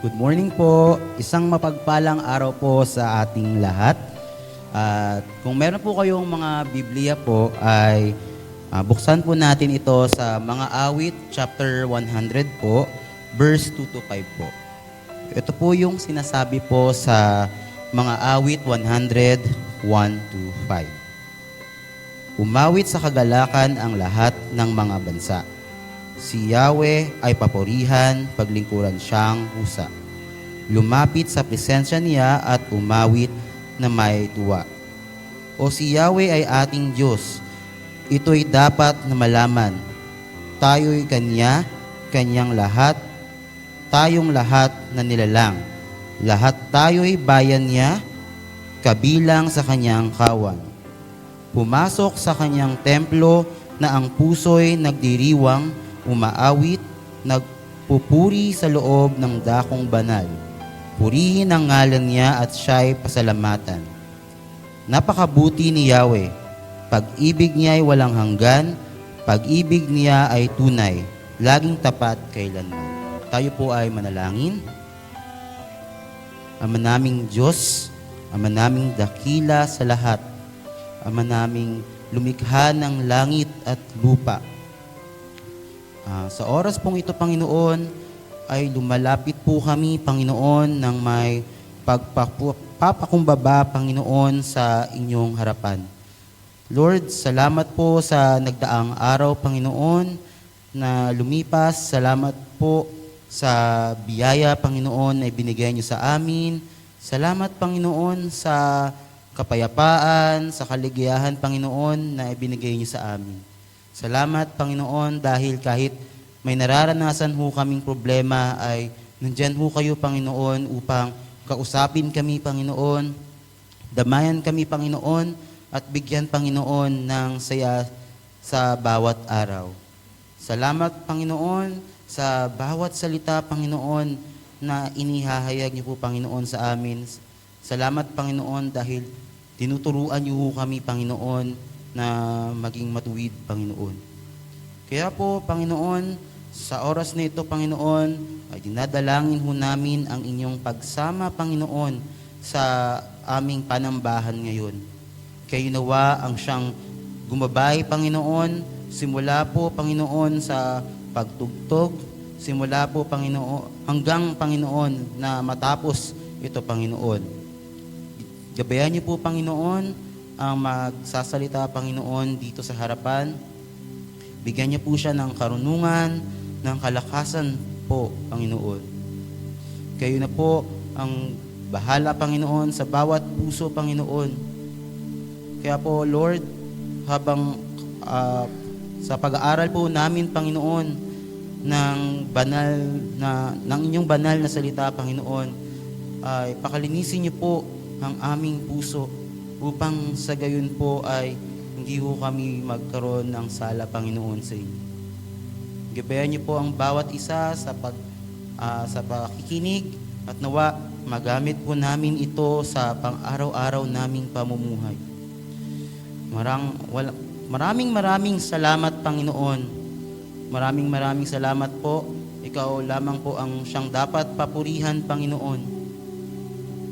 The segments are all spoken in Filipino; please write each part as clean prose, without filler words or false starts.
Good morning po. Isang mapagpalang araw po sa ating lahat. At kung meron po kayong mga Biblia po ay buksan po natin ito sa mga awit chapter 100 po, verse 2 to 5 po. Ito po yung sinasabi po sa mga awit 100, 1 to 5. Umawit sa kagalakan ang lahat ng mga bansa. Si Yahweh ay papurihan, paglingkuran siyang husa. Lumapit sa presensya niya at umawit na may tuwa. O si Yahweh ay ating Diyos. Ito'y dapat na malaman. Tayo'y Kanya, Kanyang lahat, tayong lahat na nilalang. Lahat tayo'y bayan niya, kabilang sa Kanyang kawan. Pumasok sa Kanyang templo na ang puso'y nagdiriwang, umaawit, nagpupuri sa loob ng dakong banal. Purihin ang ngalan niya at siya'y pasalamatan. Napakabuti ni Yahweh. Pag-ibig niya ay walang hanggan, pag-ibig niya ay tunay, laging tapat kailanman. Tayo po ay manalangin. Ama naming Diyos, Ama naming dakila sa lahat, Ama naming lumikha ng langit at lupa. Sa oras pong ito, Panginoon, ay lumalapit po kami, Panginoon, ng may pagpapakumbaba, Panginoon, sa inyong harapan. Lord, salamat po sa nagdaang araw, Panginoon, na lumipas. Salamat po sa biyaya, Panginoon, na ibinigay niyo sa amin. Salamat, Panginoon, sa kapayapaan, sa kaligayahan, Panginoon, na ibinigay niyo sa amin. Salamat, Panginoon, dahil kahit may nararanasan ho kaming problema, ay nandyan ho kayo, Panginoon, upang kausapin kami, Panginoon, damayan kami, Panginoon, at bigyan, Panginoon, ng saya sa bawat araw. Salamat, Panginoon, sa bawat salita, Panginoon, na inihahayag niyo po, Panginoon, sa amin. Salamat, Panginoon, dahil tinuturuan niyo ho kami, Panginoon, na maging matuwid, Panginoon. Kaya po, Panginoon, sa oras na ito, Panginoon, ay dinadalangin ho namin ang inyong pagsama, Panginoon, sa aming panambahan ngayon. Kayo nawa ang siyang gumabay, Panginoon, simula po, Panginoon, sa pagtugtog, simula po, Panginoon, hanggang, Panginoon, na matapos ito, Panginoon. Gabayan niyo po, Panginoon, ang magsasalita, Panginoon, dito sa harapan. Bigyan niyo po siya ng karunungan, ng kalakasan po, Panginoon. Kayo na po ang bahala, Panginoon, sa bawat puso, Panginoon. Kaya po, Lord, habang sa pag-aaral po namin, Panginoon, ng inyong banal na salita, Panginoon, ay pakalinisin niyo po ang aming puso upang sa gayon po ay hindi ho kami magkaroon ng sala, Panginoon, sa inyo. Gabayan niyo po ang bawat isa sa pakikinig at nawa magamit po namin ito sa pang-araw-araw naming pamumuhay. Maraming salamat, Panginoon. Maraming salamat po. Ikaw lamang po ang siyang dapat papurihan, Panginoon.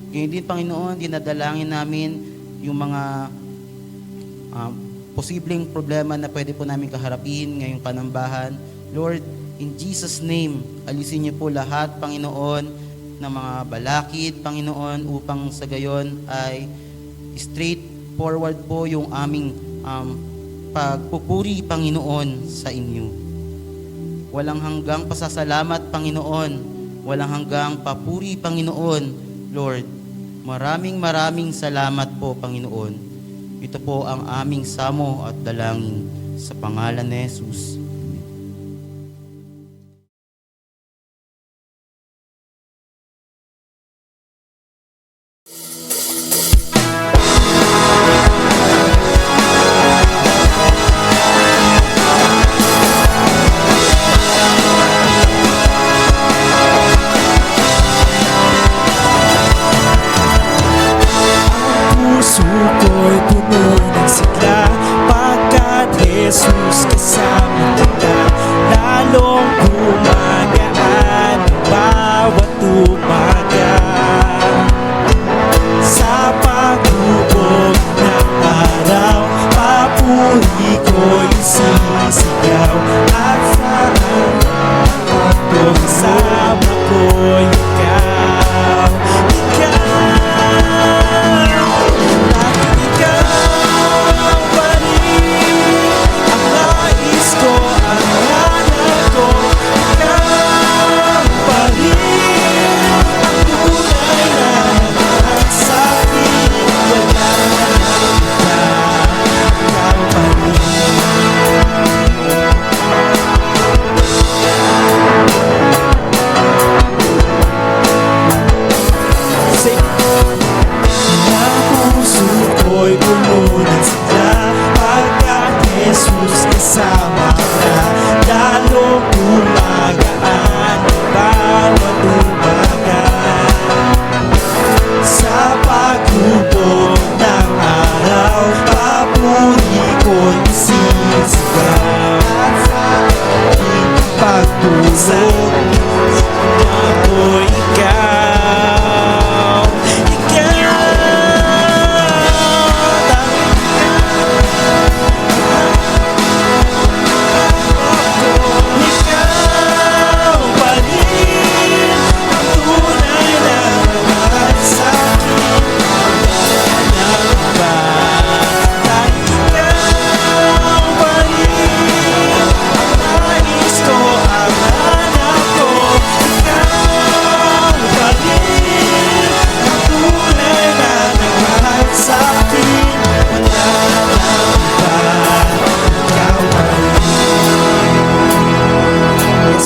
Ngayon din, Panginoon, dinadalangin namin yung mga posibleng problema na pwede po namin kaharapin ngayong panambahan. Lord, in Jesus' name, alisin niyo po lahat, Panginoon, ng mga balakid, Panginoon, upang sa gayon ay straight forward po yung aming pagpupuri, Panginoon, sa inyo. Walang hanggang pasasalamat, Panginoon. Walang hanggang papuri, Panginoon, Lord. Maraming salamat po, Panginoon. Ito po ang aming samo at dalangin sa pangalan ni Jesus. Puso ko'y puno ng sigla pagkat Jesus kasama ka na, lalong gumagaan ang bawat tupa.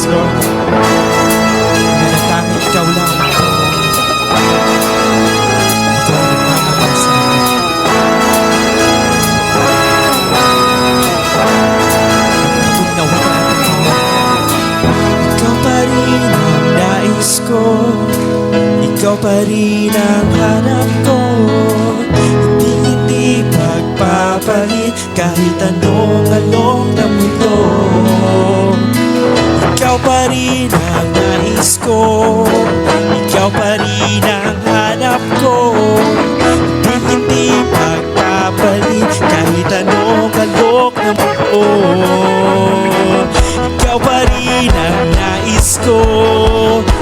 Lord. Na tanging ikaw lang. Ikaw ang nagmamahal sa amin. Tunawan ako. Ikaw pa rin ang nais ko. Ikaw pa rin ang hanap ko. Hindi pagpapalit kahit anong along ng mundo. Ikaw pa rin ang nais ko. Ikaw pa rin ang hanap ko. Hindi pagpapalit kahit anong alok ng mundo. Ikaw pa rin ang nais ko.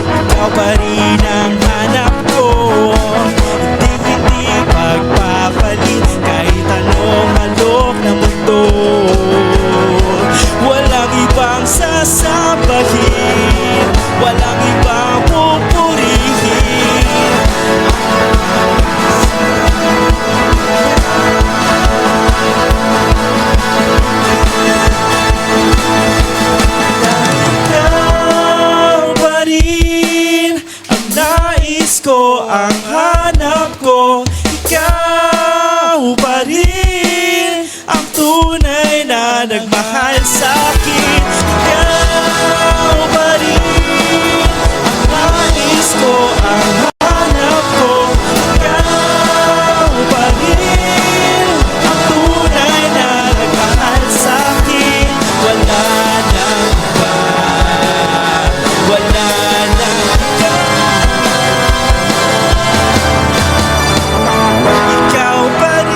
Ikaw pa rin ang hanap ko. Hindi pagpapalit kahit anong alok ng mundo. Walang ibang sasabahin, walang ibang pupurihin. Ikaw pa rin ang nais ko, ang hanap ko. Ikaw pa rin ang tunay na nagmahal sa akin. Ikaw pa rin ang nais ko, ang hanap ko. Ikaw pa rin ang tunay na nagmahal sa akin. Wala nang iba, wala nang iba. Ikaw pa rin.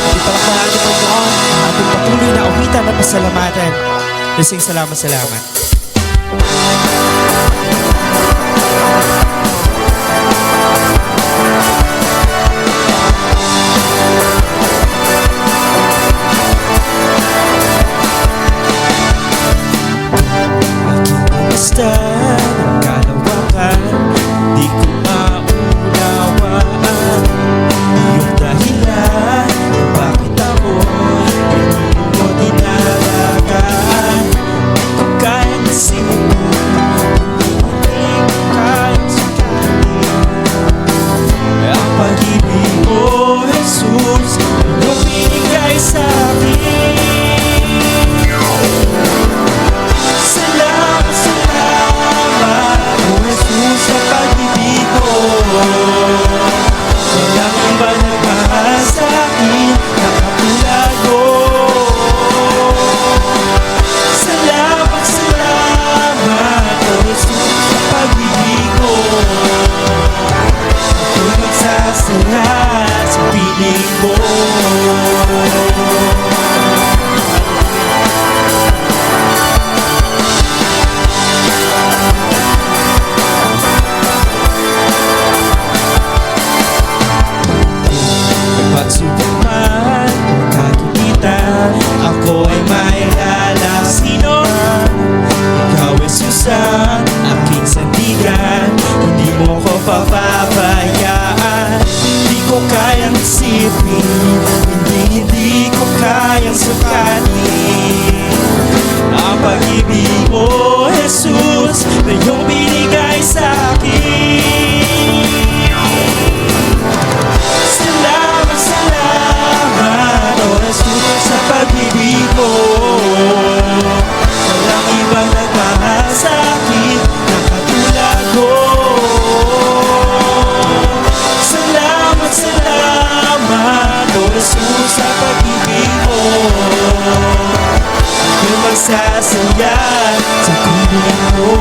Ipalakpakan ito po ang ating patuloy na awitan at pasalamatan. Lusing salamat. Basta ng kalawakan, di ko maunawaan iyong dahilan kung bakit ako hindi mo dinalagaan. Di ko kayang isipin, hindi ko kayang sukatin ang pag-ibig mo, Jesus, iyong binigay sa akin. Salamat, oh Jesus, sa pag-ibig mo. Walang iba nagmahal sa akin na katulad mo. Salamat, oh Jesus, sa pag-ibig mo. Ako'y magsasala sa piling mo. Pagsubok man o kagipitan, ako ay mailala sino. Ikaw, Jesus, ang aking sandigan. Hindi mo ko papabayaan. Hindi ko kayang isipin, hindi ko kayang sukatin ang pag-ibig mo, Jesus, na iyong binigay sa akin. Salamat, oh Jesus, sa pag-ibig mo. Walang ibang nagmahal sa akin na katulad mo. Salamat, oh Jesus, sa pag-ibig mo. Ako'y magsasaya sa piling mo.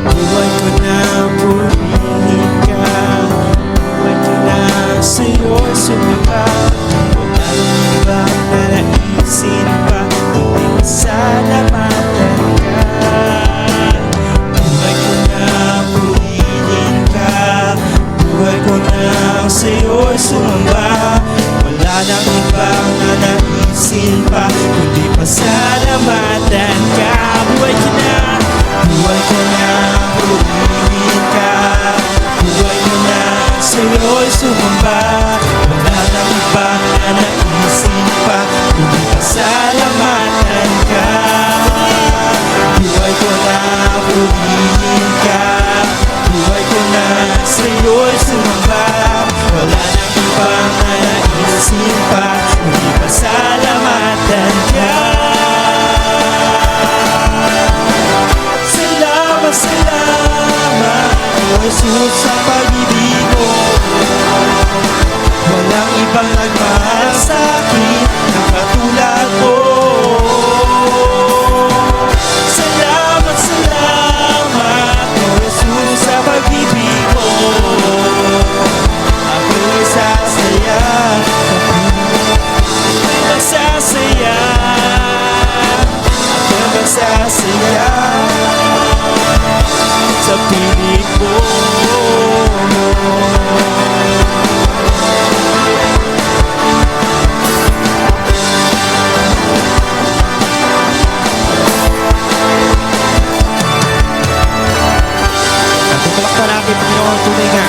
Buhay ko na purihin ka. Buhay ko na sa'yo'y sumika. Huwag anong ibang nanaisin pa, kundi masalamatan ka. Buhay ko na purihin ka. Buhay ko na sa'yo'y sumamba. Wala nang ibang nanaisin pa, kundi pasalamatan ka. Buhay ko na, purihin ka. Buhay ko na, sa'yo'y sumamba. Wala nang ibang nanaisin pa, kundi pasalamatan ka. Buhay ko na, purihin ka. Buhay ko na, sa'yo'y sumamba. Wala nang ibang nanaisin pa, kundi pasalamatan ka. Salamat, salamat, O Jesus, sa pag-ibig mo. Walang ibang nagmahal sa'kin na katulad mo. Salamat, salamat, O Jesus, sa pag-ibig mo. Ako'y sasaya, ako'y magsasaya, ako'y magsasaya sa piling mo. Tutulakpan natin, Panginoon, tunay nga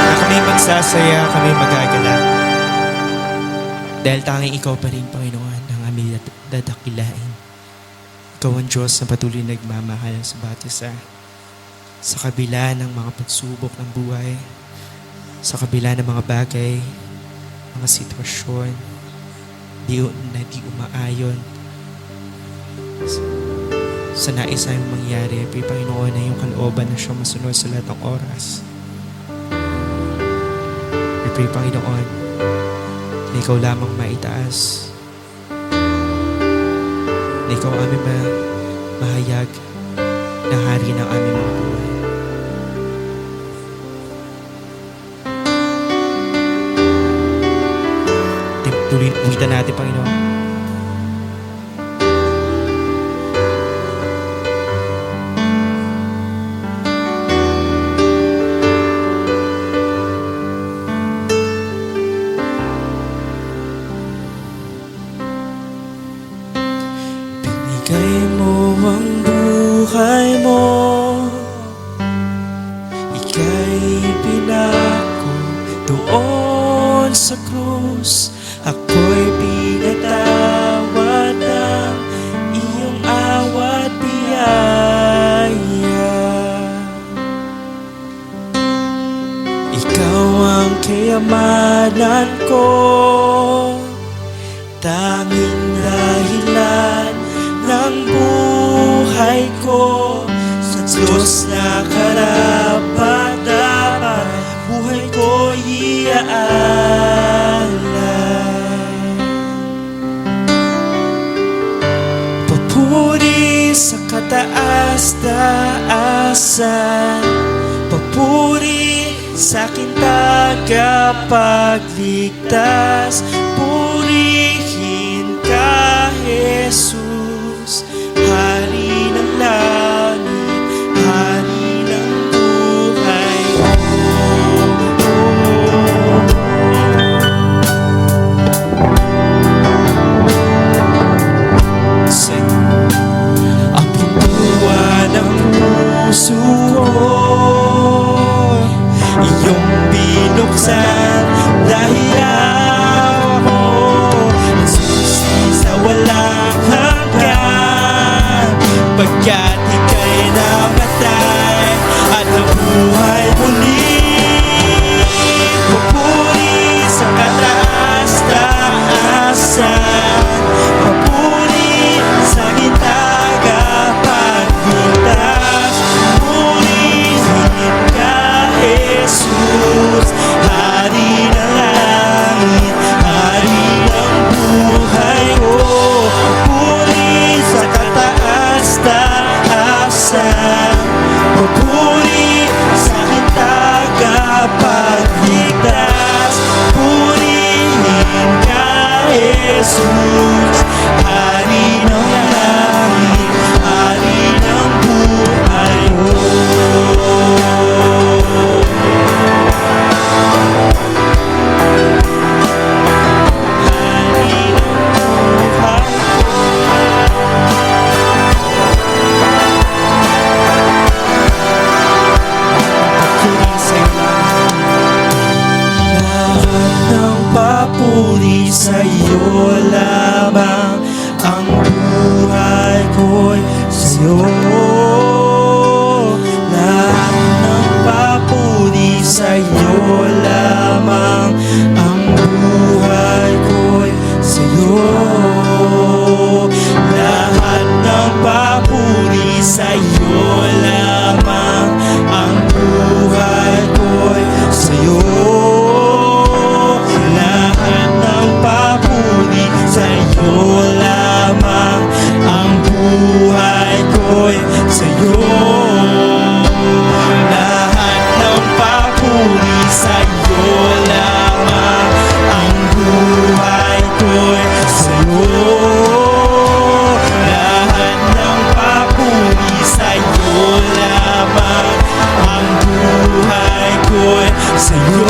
na kami magsasaya, kami magagalak. Dahil tanging ikaw pa rin, Panginoon, ang aming dadakilain. Ikaw ang Diyos na patuloy nagmamahal sa bawat isa. Sa kabila ng mga pagsubok ng buhay, sa kabila ng mga bagay, mga sitwasyon, na di umaayon sa nais namin mangyari, Panginoon, na yung kalooban na siya masunod sa lahat ng oras. We pray, Panginoon, na ikaw lamang maitaas, na ikaw aming mahayag na hari ng aming mga buhay. Tuloy-uwitan natin, Panginoon. Binigay mo ang buhay mo, ika'y pinako doon sa krus. Ako'y pinatawad ng iyong awat biyaya. Ikaw ang kayamanan ko, tanging dahilan ng buhay ko. Sa Diyos na karapat-dapat, buhay ko iaalay. Papuri sa kataas-taasan, papuri sa aking tagapagligtas. Purihin ka, Jesus, Hari ng langit, Hari ng buhay ko. Sing. Ang pintuan ng puso ko, iyong binuksan dahil ako ang susi sa walang hanggan. sa'yo lamang. Ang buhay ko'y sa'yo. Lahat ng papuri sa'yo lamang. Ang buhay ko'y sa'yo. Lahat ng papuri sa'yo lamang. Ang buhay ko'y sa'yo. Lahat ng papuri sa'yo lamang. Ang buhay ko'y sa'yo. Lahat ng papuri sa'yo lamang. Ang buhay ko'y sa'yo.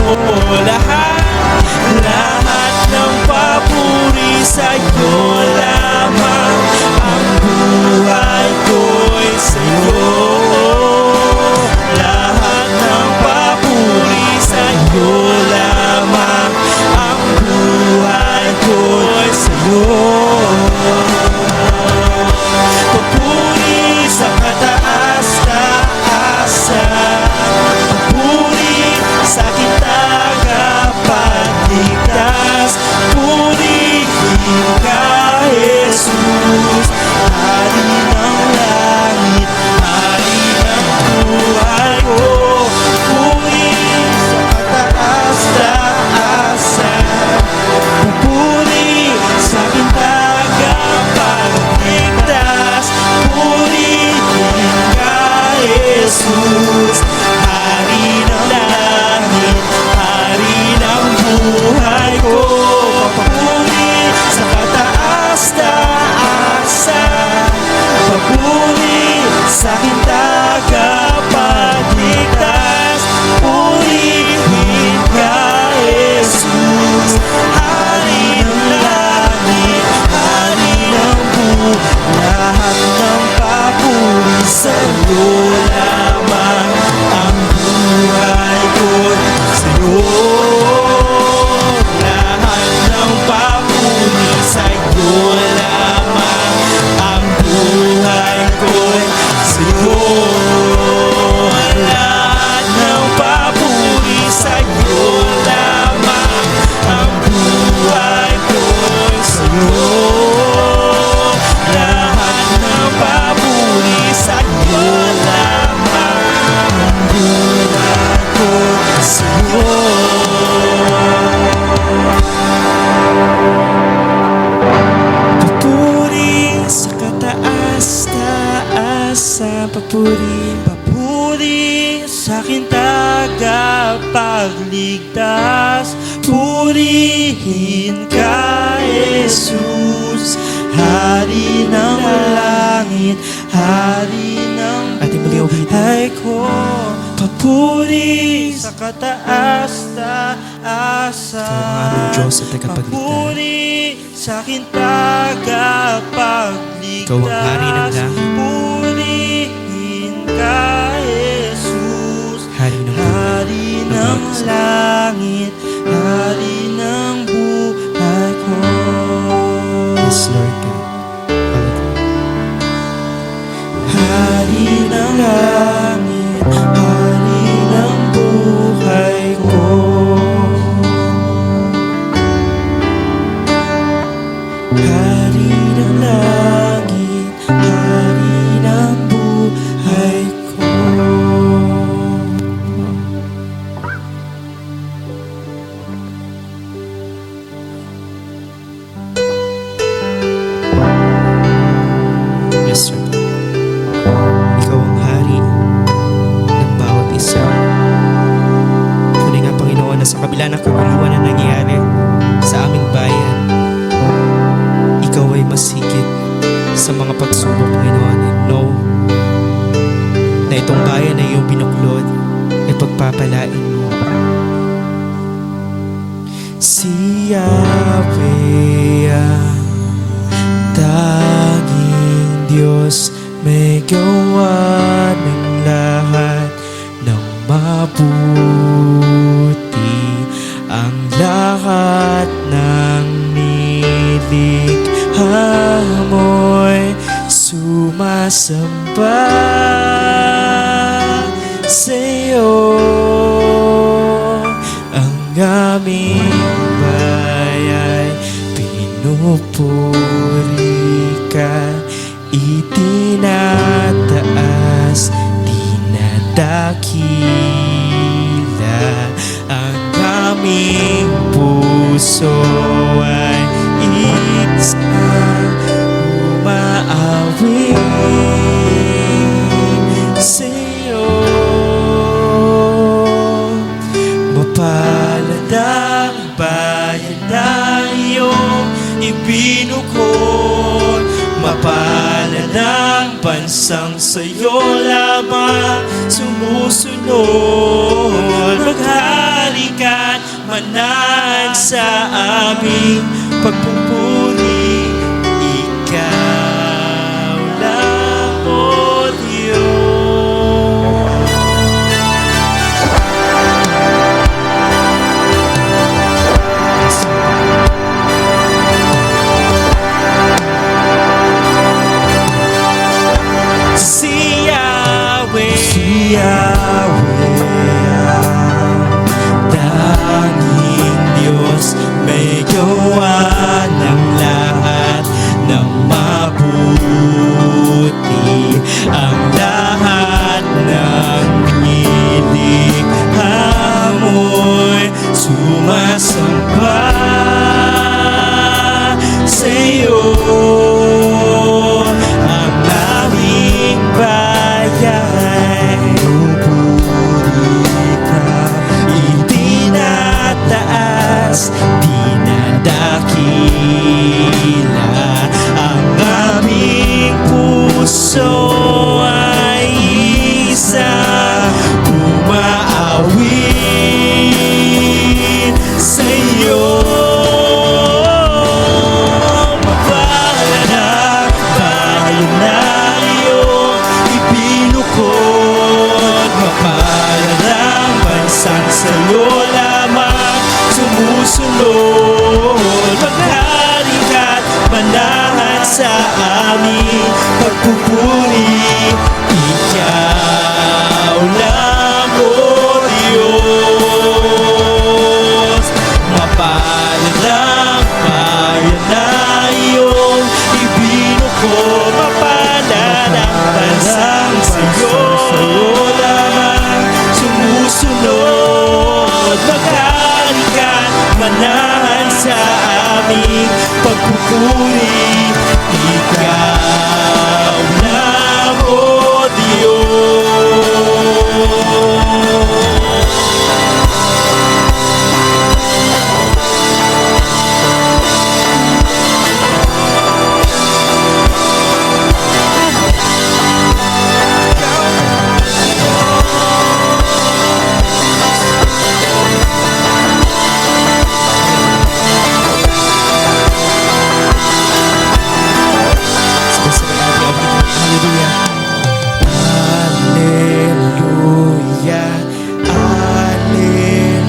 Lahat ng papuri sa'yo lamang. Ang buhay ko'y sa'yo. Lahat ng papuri sa'yo lamang. Ang buhay ko'y sa'yo. Papuri sa kataas-taasan. Papuri sa aking tagapagligtas. Purihin ka, Jesus. Hari ng langit, hari ng buhay ko. Puri sa kataas-taasan. Pupuri sa aking tagapagligtas. Purihin ka, Jesus. Hari ng langit, hari ng buhay ko. Papuri sa kataas-taasan. Papuri sa aking tagapagligtas. Purihin ka, Jesus. Hari ng langit, hari ng buhay. Lahat ng papuri sa'yo lamang. Ang buhay ko'y sa'yo. Lahat ng papuri sa'yo lamang. Ang buhay ko'y sa'yo. Lahat ng papuri sa'yo lamang. Ang buhay ko'y sa'yo. Lahat ng papuri sa'yo lamang. Ang buhay ko'y sa'yo. Papuri sa kataas-taasan. Papuri sa aking tagapagligtas. Purihin ka, Jesus. Hari ng langit, hari ng buhay ko. Papuri sa kataas-taasan. Ikaw ang aming Diyos at tagapagligtas. Papuri sa aking tagapagligtas. Ikaw ang hari ng langit. Purihin ka, Jesus. Hari ng buhay. Hari ng langit, hari ng buhay ko. Yes, Lord God. Hallelujah. Hari ng langit, hari ng buhay ko. Hari ng langit, hari ng buhay ko. Yes, Lord God. Ikaw ang hari ng bawat isa. Tunay nga, Panginoon, na sa kabila ng kaguluhan na nangyayari sa aming bayan, Ikaw ay mas higit sa mga pagsubok, Panginoon. And know na itong bayan na iyong binuklod ay pagpapalain mo. Si Yahweh ang tanging Diyos, may gawa ng lahat ng mabuti. Ang lahat ng nilikha mo'y sumasamba sa'yo. aming bayan, pinupuri ka, itinataas, dinadakila. Ang aming puso ay isang umaawit sa'yo. Mapalad ang bayan na iyong ibinukod, mapalad ang bansang sa'yo lamang sumusunod. Maghari ka't manahal sa aming pagpupuri, ikaw lang, O Diyos. Si Yahweh, tanging Diyos, may gawa ng lahat ng mabuti. Ang lahat ng nilikha mo'y sumasamba sa'yo. Ang aming bayan, pinupuri ka, itinataas, dinadakila. Ang aming puso ay isang umaawit sa'yo. Mapalad ang bayan na iyong ibinukod, mapalad ang bansang sa'yo lamang sumusunod. Maghari ka't manahan sa aming pagpupuri, ikaw lang, O Diyos. Mapalad ang bayan na iyong ibinukod, mapalad ang bansang sa'yo lamang sumusunod. Maghari ka't manahan sa aming pagpupuri, ikaw lang, O Diyos. Hallelujah, Hallelujah,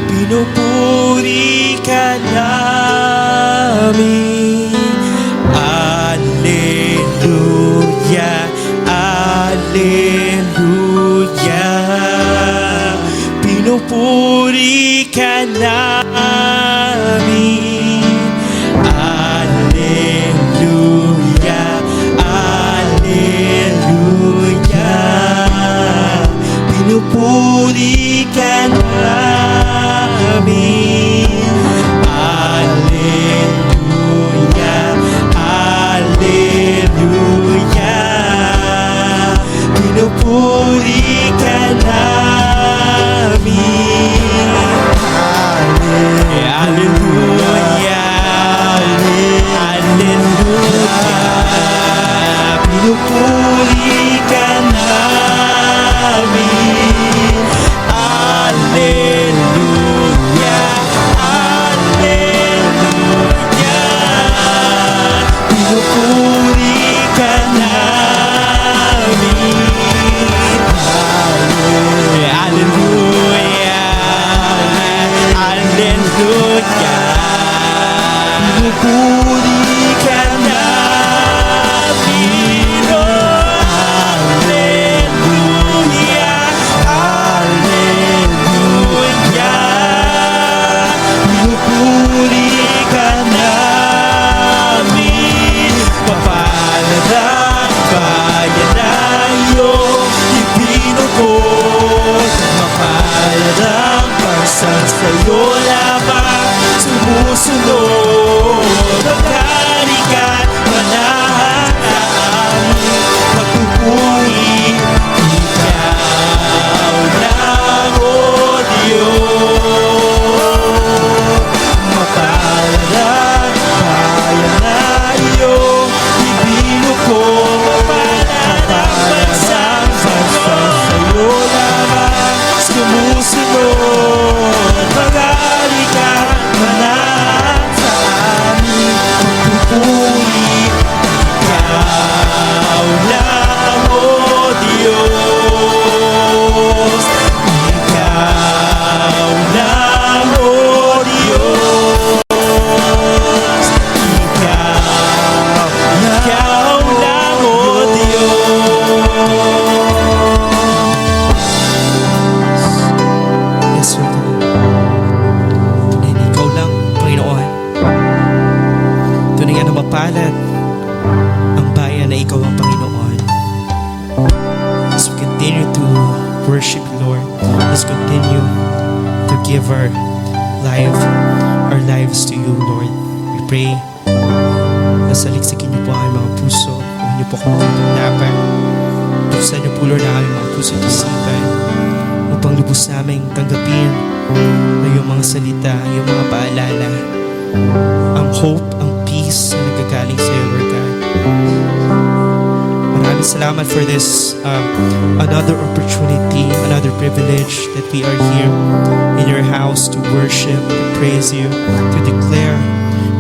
pinupuri ka namin. Hallelujah, Hallelujah, pinupuri ka namin. Hallelujah, Hallelujah, pinupuri ka namin. Hallelujah, Hallelujah, pinupuri ka namin. Hallelujah, Hallelujah, pinupuri ka namin. Hallelujah, Hallelujah, pinupuri ka namin. sa'yo lamang sumusunod. Maghari ka't manahan na aming pagpupuri. Ikaw lang, O Diyos. Mapalad ang bayan na iyong ibinuko. Mapalad ang bansang sa'yo lamang sumusunod. Maghari ka't manahan sa aming pagpupuri. Ikaw lang, O Diyos. Ikaw lang, O Diyos. Ikaw lang, O Diyos. Yes, Lord God. Tunay na ikaw lang, Panginoon. Tunay nga na mapalad ang bayan na ikaw ang Panginoon. As we continue to worship you, Lord, let's continue to give our lives to you, Lord. We pray na saliksikin niyo po ang aming mga puso. Huwag niyo po kami tutulapan. Buksan niyo po, Lord, ang aming mga puso at isipan upang lubos naming tanggapin na yung mga salita, yung mga paalala, ang hope, ang peace na nagagaling sa iyo, Lord God. Maraming salamat for this another opportunity, another privilege that we are here in your house to worship, to praise you, to declare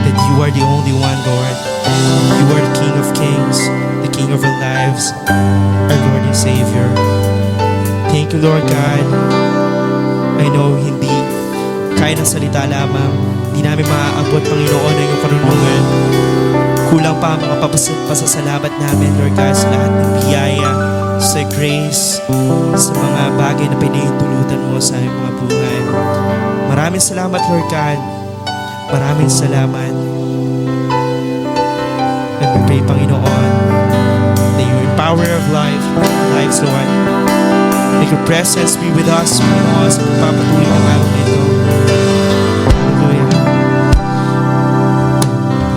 that you are the only one, Lord. You are the King of Kings, the King of our lives, our Lord and Savior. Thank you, Lord God. I know hindi kaya ng salita lamang. Hindi namin maaabot, Panginoon, ang iyong karunungan. Kulang pa ang mga pasasalamat namin, Lord God, sa lahat ng biyaya, sa grace, sa mga bagay na pinahintulutan mo sa aming mga buhay. Maraming salamat, Lord God. Maraming salamat. And we pray, Panginoon, that you empower our lives, Lord. May your presence be with us, Panginoon, sa pagpapatuloy ng araw na ito. Hallelujah.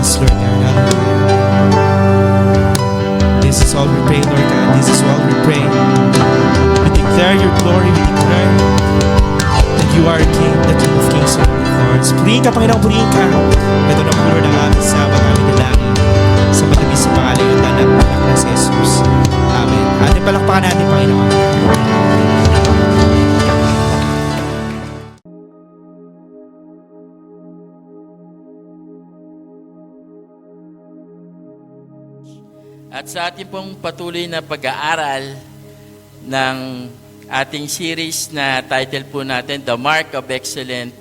Yes, Lord God. Hallelujah. This is all we pray, Lord God. This is all we pray. We declare your glory. We declare that you are King, the King of Kings and Lord of Lords. Purihin ka, Panginoon, purihin ka. Ito na po, Lord, ang aming sabang, aming dalangin. Sa matamis sa pangalan yung anak na si Jesus. Amen. Ating palakpakan natin, Panginoon. At sa ating pong patuloy na pag-aaral ng ating series na title po natin, The Mark of Excellent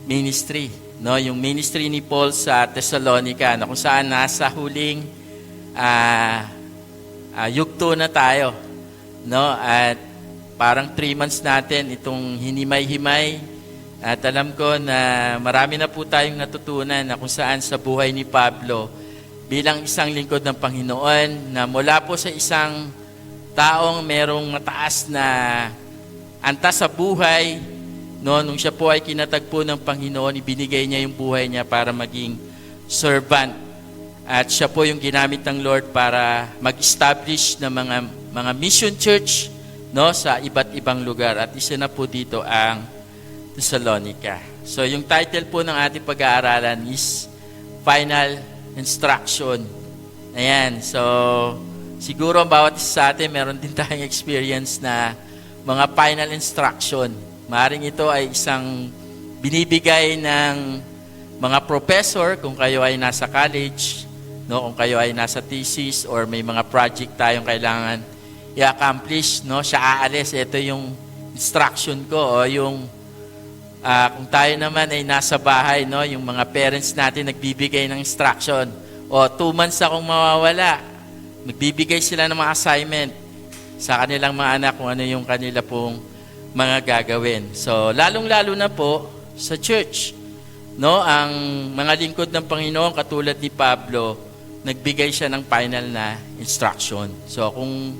Ministry. No, yung ministry ni Paul sa Thessalonica, na kung saan nasa huling yugto na tayo. No, at parang 3 months natin itong hinimay-himay. At alam ko na marami na po tayong natutunan na kung saan sa buhay ni Pablo bilang isang lingkod ng Panginoon na mula po sa isang taong merong mataas na antas sa buhay, no, nung siya po ay kinatagpo ng Panginoon, ibinigay niya yung buhay niya para maging servant. At siya po yung ginamit ng Lord para mag-establish ng mga mission church, no, sa iba't ibang lugar. At isa na po dito ang Thessalonica. So yung title po ng ating pag-aaralan is Final Instruction. Ayan. So, siguro ang bawat isa sa atin, meron din tayong experience na mga final instruction. Maaaring ito ay isang binibigay ng mga professor kung kayo ay nasa college, no, kung kayo ay nasa thesis or may mga project tayong kailangan i-accomplish, no, siya aalis, ito yung instruction ko, o yung kung tayo naman ay nasa bahay, no, yung mga parents natin nagbibigay ng instruction. O 2 months akong mawawala, nagbibigay sila ng mga assignment sa kanilang mga anak kung ano yung kanila pong mga gagawin. So, lalong-lalo na po sa church, no, ang mga lingkod ng Panginoon katulad ni Pablo, nagbigay siya ng final na instruction. So, kung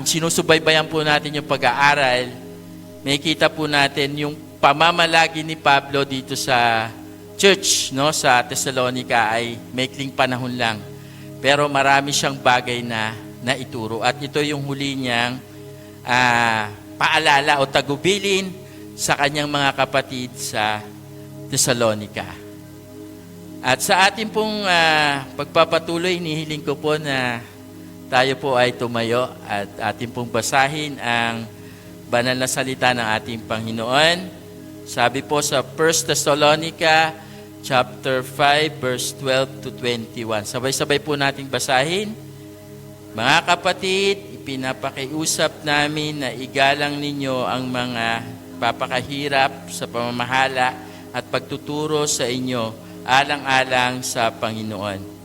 sinusubaybayan po natin yung pag-aaral, makikita po natin yung pamamalagi ni Pablo dito sa church, no, sa Thessalonica ay maikling panahon lang. Pero marami siyang bagay na naituro. At ito yung huli niyang paalala o tagubilin sa kanyang mga kapatid sa Thessalonica. At sa ating pong pagpapatuloy, nihiling ko po na tayo po ay tumayo at ating pong basahin ang banal na salita ng ating Panginoon. Sabi po sa 1 Thessalonica chapter 5 verse 12 to 21. Sabay-sabay po nating basahin. Mga kapatid, ipinapakiusap namin na igalang ninyo ang mga papakahirap sa pamamahala at pagtuturo sa inyo alang-alang sa Panginoon.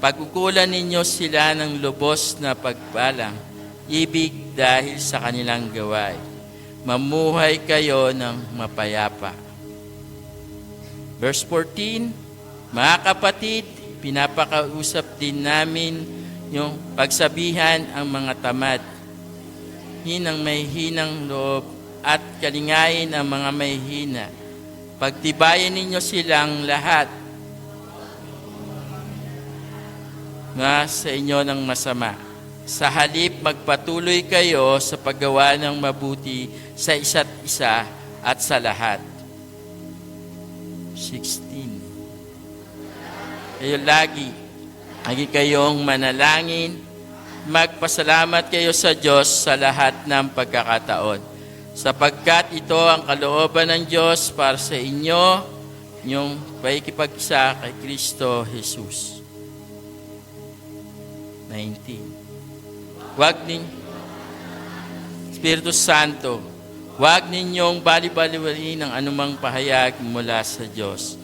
Pagkukulan ninyo sila ng lubos na pagbalang, ibig dahil sa kanilang gawain. Mamuhay kayo ng mapayapa. Verse 14, mga kapatid, pinapakausap din namin yung pagsabihan ang mga tamad, hinang may hinang loob at kalingayin ang mga may hina. Pagtibayan ninyo silang lahat nga sa inyo ng masama. Sa halip, magpatuloy kayo sa paggawa ng mabuti sa isa't isa at sa lahat. 16. Kayo lagi kayong manalangin, magpasalamat kayo sa Diyos sa lahat ng pagkakataon, sapagkat ito ang kalooban ng Diyos para sa inyo, yung pakikipag-isa kay Kristo Jesus. 19. Espiritu Santo, huwag ninyong bali-baliwalin ang anumang pahayag mula sa Diyos.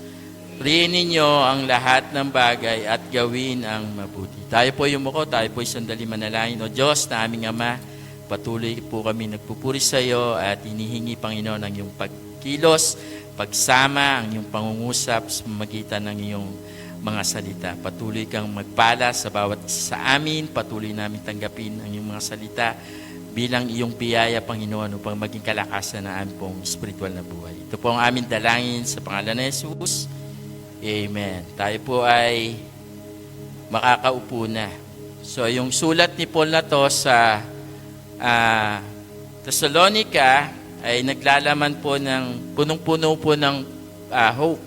Purihin ninyo ang lahat ng bagay at gawin ang mabuti. Tayo po yumuko, tayo po sandali manalangin. O Diyos na aming Ama, patuloy po kami nagpupuri sa iyo at hinihingi, Panginoon, ang iyong pagkilos, pagsama, ang iyong pangungusap sa magitan ng iyong mga salita. Patuloy kang magpala sa bawat isa sa amin. Patuloy namin tanggapin ang iyong mga salita bilang iyong biyaya, Panginoon, upang maging kalakasan na aming pong spiritual na buhay. Ito po ang aming dalangin sa pangalan ni Jesus. Amen. Tayo po ay makakaupo na. So, yung sulat ni Paul na to sa Thessalonica ay naglalaman po ng punong-puno po ng hope.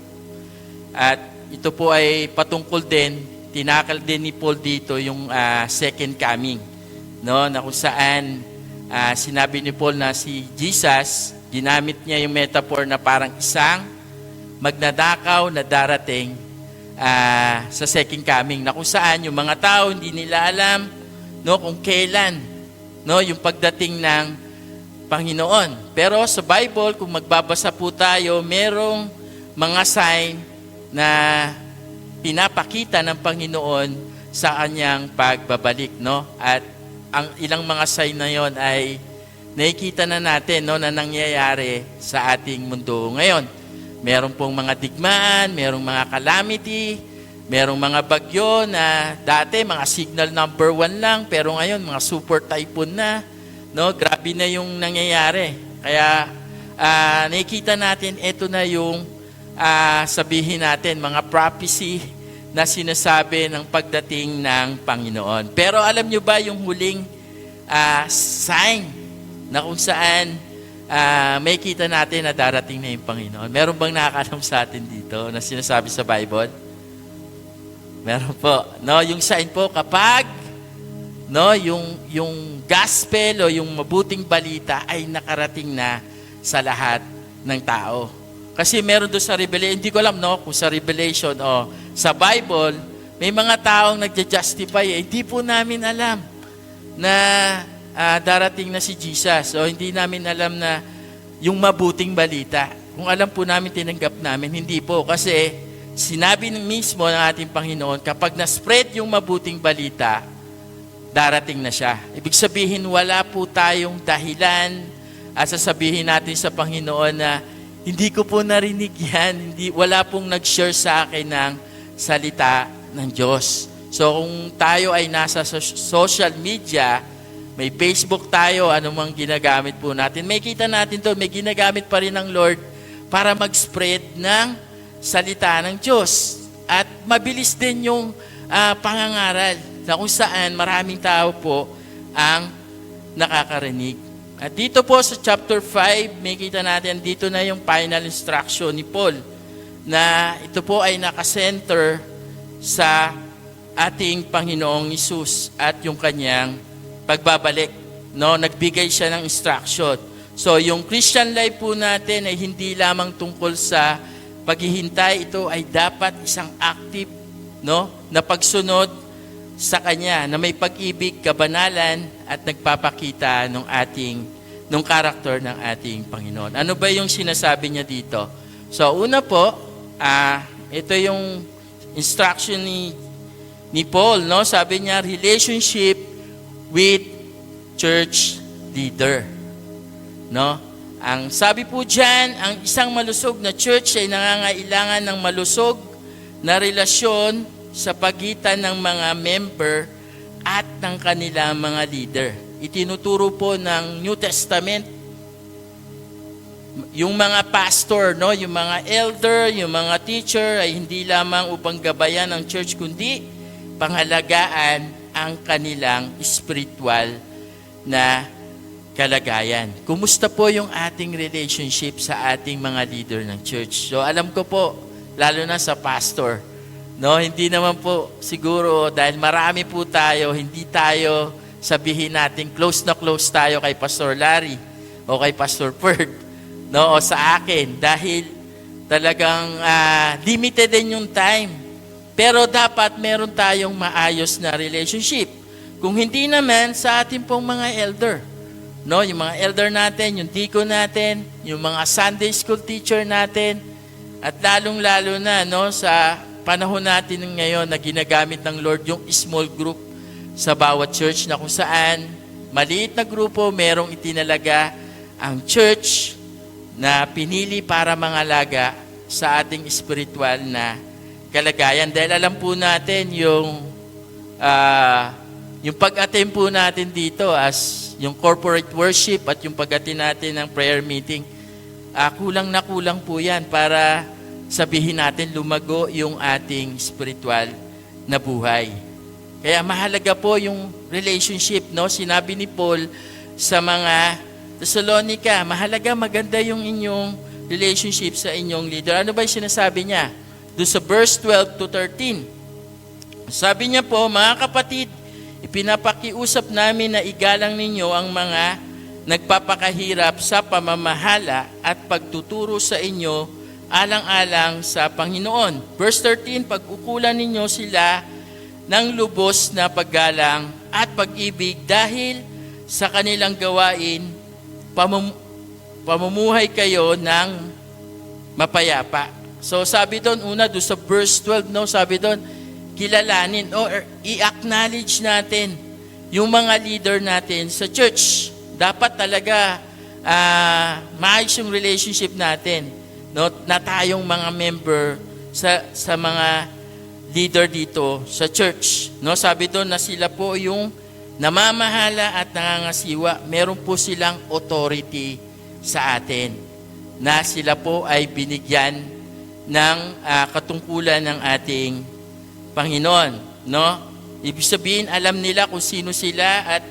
At ito po ay patungkol din, tinakal din ni Paul dito yung second coming, no, na kung saan sinabi ni Paul na si Jesus, ginamit niya yung metaphor na parang isang magnanakaw na darating sa second coming, na kung saan yung mga tao hindi nila alam, no, kung kailan, no, yung pagdating ng Panginoon. Pero sa Bible, kung magbabasa po tayo, merong mga sign na pinapakita ng Panginoon sa kanyang pagbabalik, no? At ang ilang mga sign na yon ay nakikita na natin, no, na nangyayari sa ating mundo ngayon. Meron pong mga digmaan, merong mga calamity, merong mga bagyo na dati mga signal number 1 lang, pero ngayon mga super typhoon na, no? Grabe na yung nangyayari. Kaya nakikita natin, ito na yung sabihin natin, mga prophecy na sinasabi ng pagdating ng Panginoon. Pero alam nyo ba yung huling sign na kung saan may kita natin na darating na yung Panginoon? Meron bang nakakalam sa atin dito na sinasabi sa Bible? Meron po. No, yung sign po kapag, no, yung gospel o yung mabuting balita ay nakarating na sa lahat ng tao. Kasi meron doon sa Revelation, hindi ko alam, no, kung sa Revelation o sa Bible, may mga taong nagja-justify. Hindi po namin alam na darating na si Jesus. O hindi namin alam na yung mabuting balita. Kung alam po namin, tinanggap namin. Hindi po. Kasi sinabi mismo ng ating Panginoon, kapag na-spread yung mabuting balita, darating na siya. Ibig sabihin, wala po tayong dahilan at sasabihin natin sa Panginoon na hindi ko po narinig yan. Wala pong nag-share sa akin ng salita ng Diyos. So kung tayo ay nasa social media, may Facebook tayo, anumang ginagamit po natin, may kita natin to, may ginagamit pa rin ng Lord para mag-spread ng salita ng Diyos. At mabilis din yung pangangaral na kung saan maraming tao po ang nakakarinig. At dito po sa chapter 5, may kita natin dito na yung final instruction ni Paul na ito po ay nakasenter sa ating Panginoong Hesus at yung kanyang pagbabalik. No, nagbigay siya ng instruction. So yung Christian life po natin ay hindi lamang tungkol sa paghihintay, ito ay dapat isang active, no, na pagsunod sa Kanya, na may pag-ibig, kabanalan, at nagpapakita ng karakter ng ating Panginoon. Ano ba yung sinasabi niya dito? So una po, ito yung instruction ni Paul, no? Sabi niya, relationship with church leader. No? Ang sabi po diyan, ang isang malusog na church ay nangangailangan ng malusog na relasyon sa pagitan ng mga member at ng kanilang mga leader. Itinuturo po ng New Testament yung mga pastor, no, yung mga elder, yung mga teacher ay hindi lamang upang gabayan ang church kundi pangalagaan ang kanilang spiritual na kalagayan. Kumusta po yung ating relationship sa ating mga leader ng church? So alam ko po, lalo na sa pastor, no, hindi naman po siguro dahil marami po tayo, hindi tayo sabihin natin close na close tayo kay Pastor Larry o kay Pastor Ferd, no, o sa akin dahil talagang limited din yung time. Pero dapat meron tayong maayos na relationship. Kung hindi naman sa ating pong mga elder, no, yung mga elder natin, yung deacon natin, yung mga Sunday school teacher natin, at lalong-lalo na, no, sa panahon natin ngayon na ginagamit ng Lord yung small group sa bawat church na kung saan maliit na grupo merong itinalaga ang church na pinili para mangalaga sa ating spiritual na kalagayan. Dahil alam po natin yung pag-attend po natin dito as yung corporate worship at yung pag-attend natin ng prayer meeting, kulang na kulang po yan para sabihin natin lumago yung ating spiritual na buhay. Kaya mahalaga po yung relationship, no? Sinabi ni Paul sa mga Thessalonica, mahalaga, maganda yung inyong relationship sa inyong leader. Ano ba yung sinasabi niya? Doon sa verse 12 to 13. Sabi niya po, mga kapatid, ipinapakiusap namin na igalang ninyo ang mga nagpapakahirap sa pamamahala at pagtuturo sa inyo alang-alang sa Panginoon. Verse 13, pag-ukulan ninyo sila ng lubos na paggalang at pag-ibig dahil sa kanilang gawain, pamumuhay kayo ng mapayapa. So sabi doon, una doon sa verse 12, no, sabi doon, kilalanin o i-acknowledge natin yung mga leader natin sa church. Dapat talaga maayos yung relationship natin, no, na tayong mga member sa mga leader dito sa church. No, sabi doon na sila po yung namamahala at nangangasiwa. Meron po silang authority sa atin na sila po ay binigyan ng katungkulan ng ating Panginoon, no? Ibig sabihin, alam nila kung sino sila at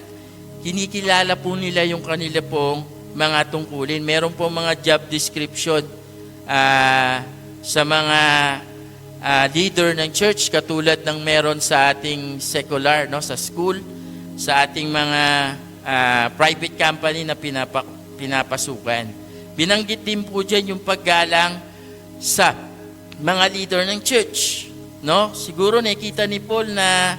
kinikilala po nila yung kanila pong mga tungkulin. Meron po mga job description sa mga leader ng church katulad ng meron sa ating secular, no, sa school, sa ating mga private company na pinapasukan. Binanggit din po dyan yung paggalang sa mga leader ng church, no? Siguro nakita ni Paul na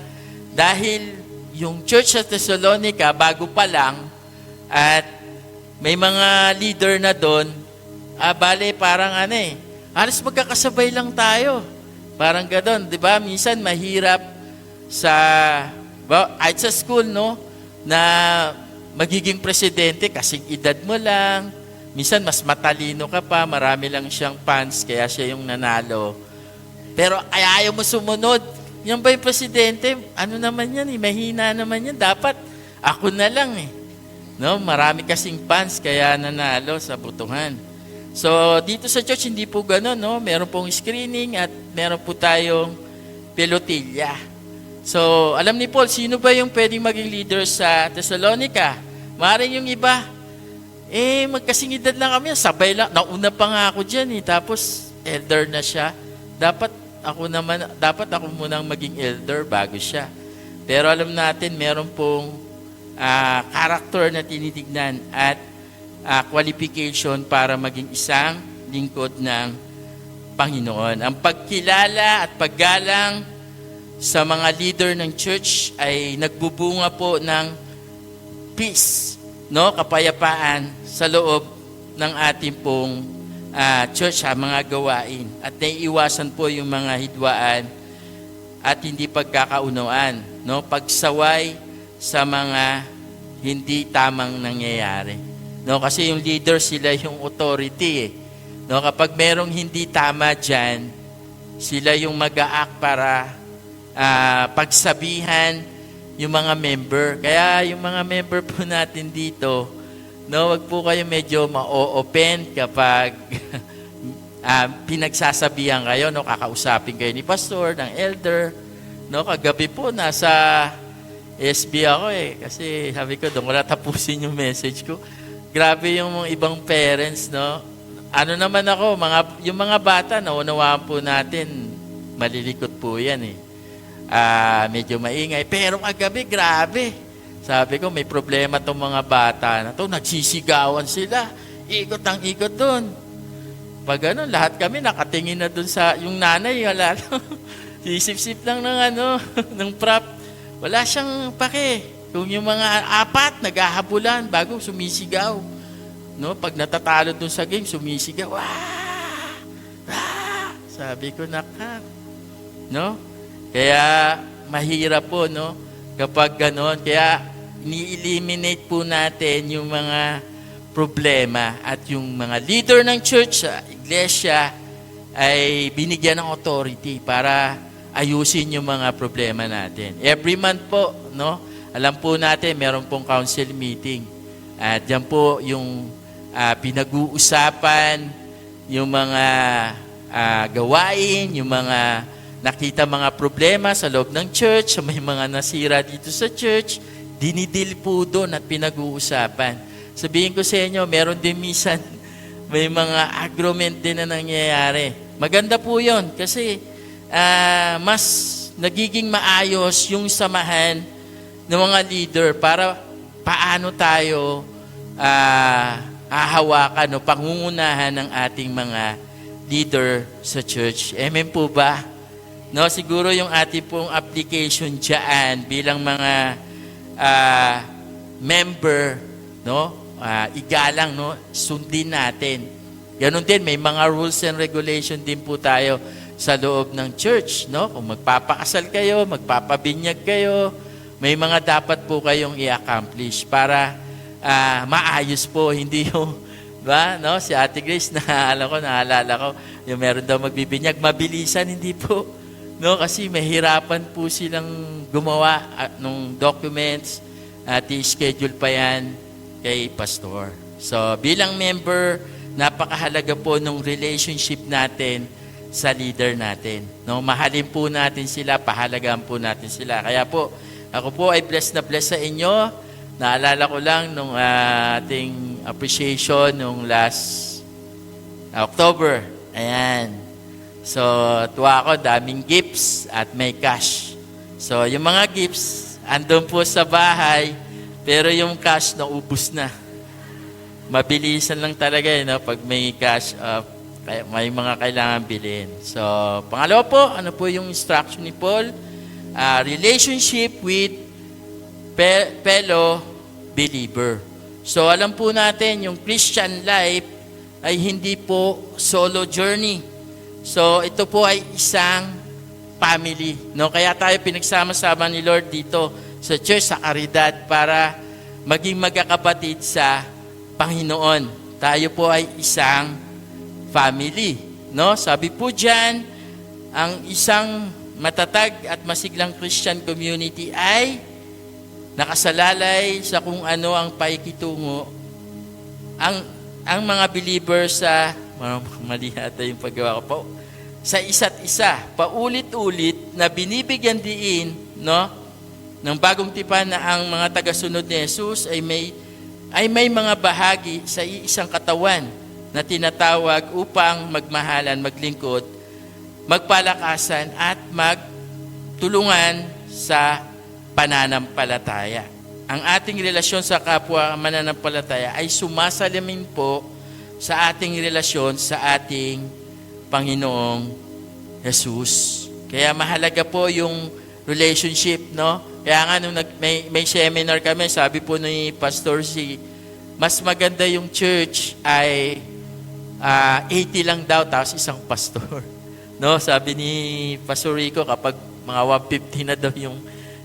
dahil yung church sa Thessalonica bago pa lang at may mga leader na doon, bale parang halos magkakasabay lang tayo. Parang gano'n, di ba? Minsan mahirap kahit sa school, no, na magiging presidente kasing edad mo lang. Minsan mas matalino ka pa, marami lang siyang fans, kaya siya yung nanalo. Pero ayaw mo sumunod. Yan ba yung presidente? Ano naman yan? Mahina naman yan. Dapat ako na lang . No? Marami kasing fans, kaya nanalo sa butuhan. So, dito sa church, hindi po gano'n, no? Meron pong screening at meron po tayong pelotilya. So, alam ni Paul, sino ba yung pwedeng maging leader sa Thessalonica? Maaaring yung iba, magkasing edad lang kami, sabay lang. Nauna pa nga ako dyan, tapos elder na siya. Dapat ako munang maging elder bago siya. Pero alam natin, meron pong character na tinitignan at qualification para maging isang lingkod ng Panginoon. Ang pagkilala at paggalang sa mga leader ng church ay nagbubunga po ng peace, no? Kapayapaan sa loob ng ating pong church, mga gawain. At naiiwasan po yung mga hidwaan at hindi pagkakaunawaan, no? Pagsaway sa mga hindi tamang nangyayari. No, kasi yung leader, sila yung authority eh. No, kapag merong hindi tama dyan, sila yung mag-a-act para pagsabihan yung mga member. Kaya yung mga member po natin dito, no, wag po kayo medyo ma-open kapag pinagsasabihan kayo, no, kakausapin kayo ni pastor, ng elder. No, kagabi po nasa SB ako kasi sabi ko doon ko tapusin yung message ko. Grabe yung ibang parents, no? Ano naman ako, yung mga bata, naunawaan po natin, malilikot po yan medyo maingay. Pero kagabi, grabe. Sabi ko, may problema tong mga bata na to, nagsisigawan sila. Ikot ang ikot doon. Pag ano, lahat kami nakatingin na doon sa, yung nanay, wala sisip-sip lang ng ng prop. Wala siyang pake. Kung yung mga apat naghahabulan bago sumisigaw. No, pag natatalo dun sa game, sumisigaw. Wah! Ah! Sabi ko, nakak. No? Kaya mahirap po, no? Kapag ganon. Kaya ni-eliminate po natin yung mga problema at yung mga leader ng church, iglesia, ay binigyan ng authority para ayusin yung mga problema natin. Every month po, no? Alam po natin, meron pong council meeting. At yan po yung pinag-uusapan, yung mga gawain, yung mga nakita mga problema sa loob ng church, may mga nasira dito sa church, dinidil po doon at pinag-uusapan. Sabihin ko sa inyo, meron din minsan, may mga agreement din na nangyayari. Maganda po yun kasi mas nagiging maayos yung samahan ng mga leader para paano tayo hahawakan o pangungunahan ng ating mga leader sa church. Amen po ba? No, siguro yung ating pong application diyan bilang mga member, no? Igalang, no? Sundin natin. Ganun din, may mga rules and regulation din po tayo sa loob ng church, no? Kung magpapakasal kayo, magpapabinyag kayo, may mga dapat po kayong i-accomplish para maayos po, hindi yung, ba, no? Si Ate Grace, naalala ko, yung meron daw magbibinyag, mabilisan, hindi po. No? Kasi mahirapan po silang gumawa ng documents at i-schedule pa yan kay pastor. So, bilang member, napakahalaga po ng relationship natin sa leader natin. No? Mahalin po natin sila, pahalagaan po natin sila. Kaya po, ako po ay blessed na blessed sa inyo. Naalala ko lang nung ating appreciation nung last October. Ayan. So, tuwa ako, daming gifts at may cash. So, yung mga gifts, andun po sa bahay, pero yung cash naubos na. Mabilisan lang talaga, no? Pag may cash, may mga kailangan bilhin. So, pangalawa po, ano po yung instruction ni Paul? Relationship with fellow believer. So, alam po natin, yung Christian life ay hindi po solo journey. So, ito po ay isang family. No? Kaya tayo pinagsama-sama ni Lord dito sa church, sa Caridad, para maging magkakapatid sa Panginoon. Tayo po ay isang family. No? Sabi po dyan, ang isang matatag at masiglang Christian community ay nakasalalay sa kung ano ang paikitungo, ang ang mga believers sa, mali ata yung paggawa ko po, sa isa't isa, paulit-ulit na binibigyan diin, no, ng bagong tipan na ang mga tagasunod ni Jesus ay may mga bahagi sa isang katawan na tinatawag upang magmahalan, maglingkod, magpalakasan at magtulungan sa pananampalataya. Ang ating relasyon sa kapwa mananampalataya ay sumasalamin po sa ating relasyon sa ating Panginoong Jesus. Kaya mahalaga po yung relationship, no? Kaya nga nung may seminar kami, sabi po ni Pastor C, mas maganda yung church ay 80 lang daw, tapos isang pastor. No? Sabi ni Pastor Rico, kapag mga 150 na daw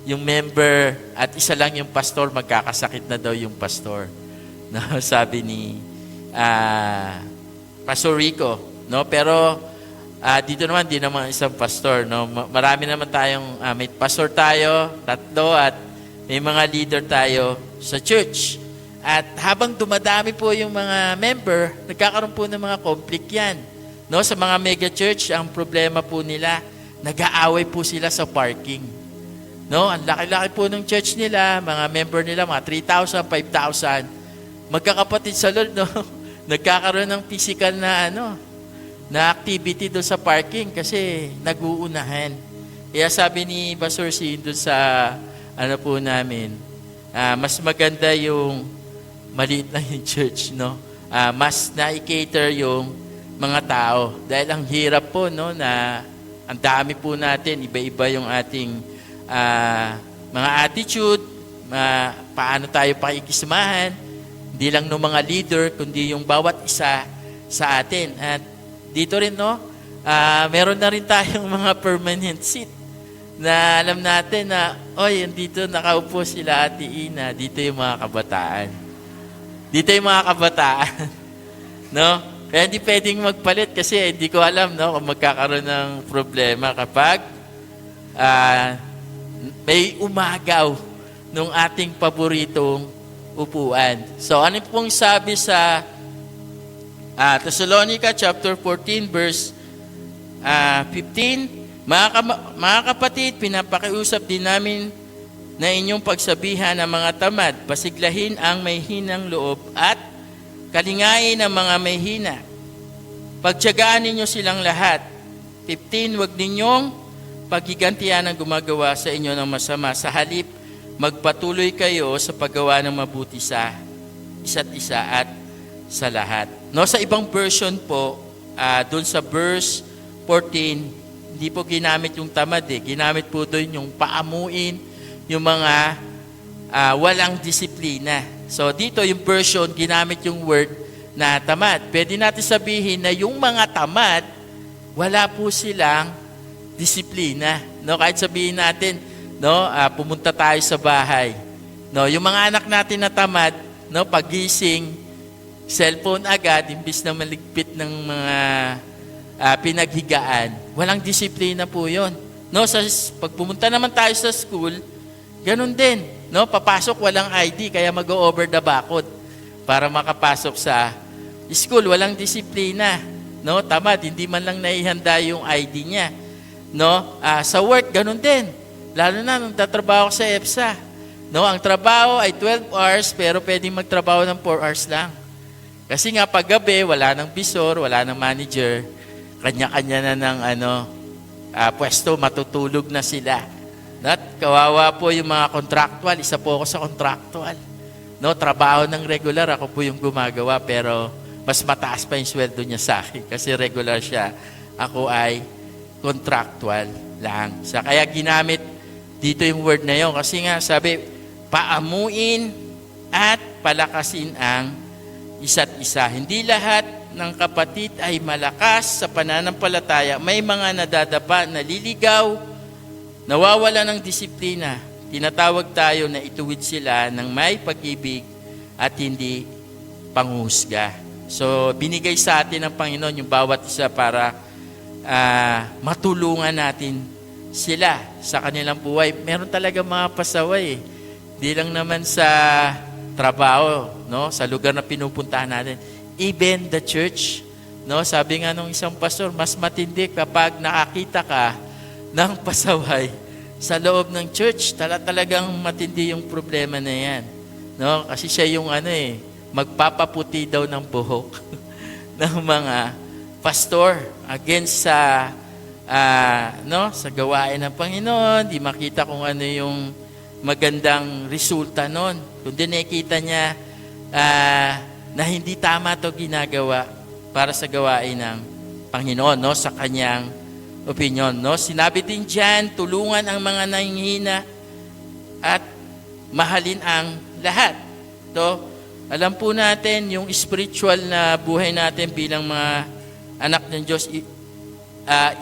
yung member at isa lang yung pastor, magkakasakit na daw yung pastor. No? Sabi ni Pastor Rico. No? Pero dito naman, di naman isang pastor. No? Marami naman tayong, may pastor tayo, 3, at may mga leader tayo sa church. At habang dumadami po yung mga member, nagkakaroon po ng mga conflict yan. No? Sa mga mega church, ang problema po nila, nag-aaway po sila sa parking. No? Ang laki-laki po ng church nila, mga member nila, mga 3,000, 5,000. Magkakapatid sa Lord, no? Nagkakaroon ng physical na na activity doon sa parking kasi nag-uunahan. Kaya sabi ni Pastor C doon sa po namin, mas maganda yung maliit lang yung church, no? Mas na-cater yung mga tao. Dahil ang hirap po, no, na ang dami po natin, iba-iba yung ating mga attitude, paano tayo pakikisamahan, hindi lang ng mga leader, kundi yung bawat isa sa atin. At dito rin, no, meron na rin tayong mga permanent seat na alam natin na, oy, dito nakaupo sila Ate Ina, dito yung mga kabataan. Dito yung mga kabataan. No? Kaya hindi pwedeng magpalit kasi hindi ko alam, no, kung magkakaroon ng problema kapag may umagaw nung ating paboritong upuan. So, ano pong sabi sa Thessalonica chapter 14 verse 15, mga kapatid, pinapakiusap din namin na inyong pagsabihan ng mga tamad, pasiglahin ang may hinang loob at kalingain ang mga may hina. Pagtiyagaan ninyo silang lahat. 15, huwag ninyong paghigantihan ang gumagawa sa inyo ng masama. Sa halip, magpatuloy kayo sa paggawa ng mabuti sa isa't isa at sa lahat. No, sa ibang version po, doon sa verse 14, hindi po ginamit yung tamad eh. Ginamit po doon yung paamuin, yung mga walang disiplina. So dito yung version, ginamit yung word na tamad. Pwede natin sabihin na yung mga tamad, wala po silang disiplina. No, kahit sabihin natin, no, pumunta tayo sa bahay. No, yung mga anak natin na tamad, no, pagising, cellphone agad, imbis na maligpit ng mga pinaghigaan. Walang disiplina po yun. No, pag pumunta naman tayo sa school, ganun din. No, papasok walang ID, kaya mag-over the backod para makapasok sa school. Walang disiplina. No, tamad, hindi man lang naihanda yung ID niya. No, sa work, ganun din. Lalo na nung tatrabaho ko sa EPSA. No, ang trabaho ay 12 hours, pero pwedeng magtrabaho ng 4 hours lang. Kasi nga paggabi, wala nang bisor, wala nang manager, kanya-kanya na ng pwesto, matutulog na sila. At kawawa po yung mga contractual, isa po ako sa contractual. No, trabaho ng regular, ako po yung gumagawa, pero mas mataas pa yung sweldo niya sa akin kasi regular siya. Ako ay contractual lang. Kaya ginamit dito yung word na yun kasi nga sabi, paamuin at palakasin ang isa't isa. Hindi lahat ng kapatid ay malakas sa pananampalataya. May mga nadadapa, naliligaw, nawawala ng disiplina. Tinatawag tayo na ituwid sila ng may pag-ibig at hindi panghusga. So, binigay sa atin ng Panginoon yung bawat isa para matulungan natin sila sa kanilang buhay. Meron talaga mga pasaway. Di lang naman sa trabaho, no? Sa lugar na pinupuntahan natin. even the church. No, sabi nga nung isang pastor, mas matindi kapag nakakita ka ng pasaway sa loob ng church. Talagang matindi yung problema na yan. No, kasi siya yung magpapaputi daw ng buhok ng mga pastor against sa sa gawain ng Panginoon. Di makita kung ano yung magandang resulta nun. Kundi nakikita niya na hindi tama to ginagawa para sa gawain ng Panginoon, no, sa kanyang opinion, no. Sinabi din diyan, tulungan ang mga nanghihina at mahalin ang lahat. To, alam po natin yung spiritual na buhay natin bilang mga anak ng Diyos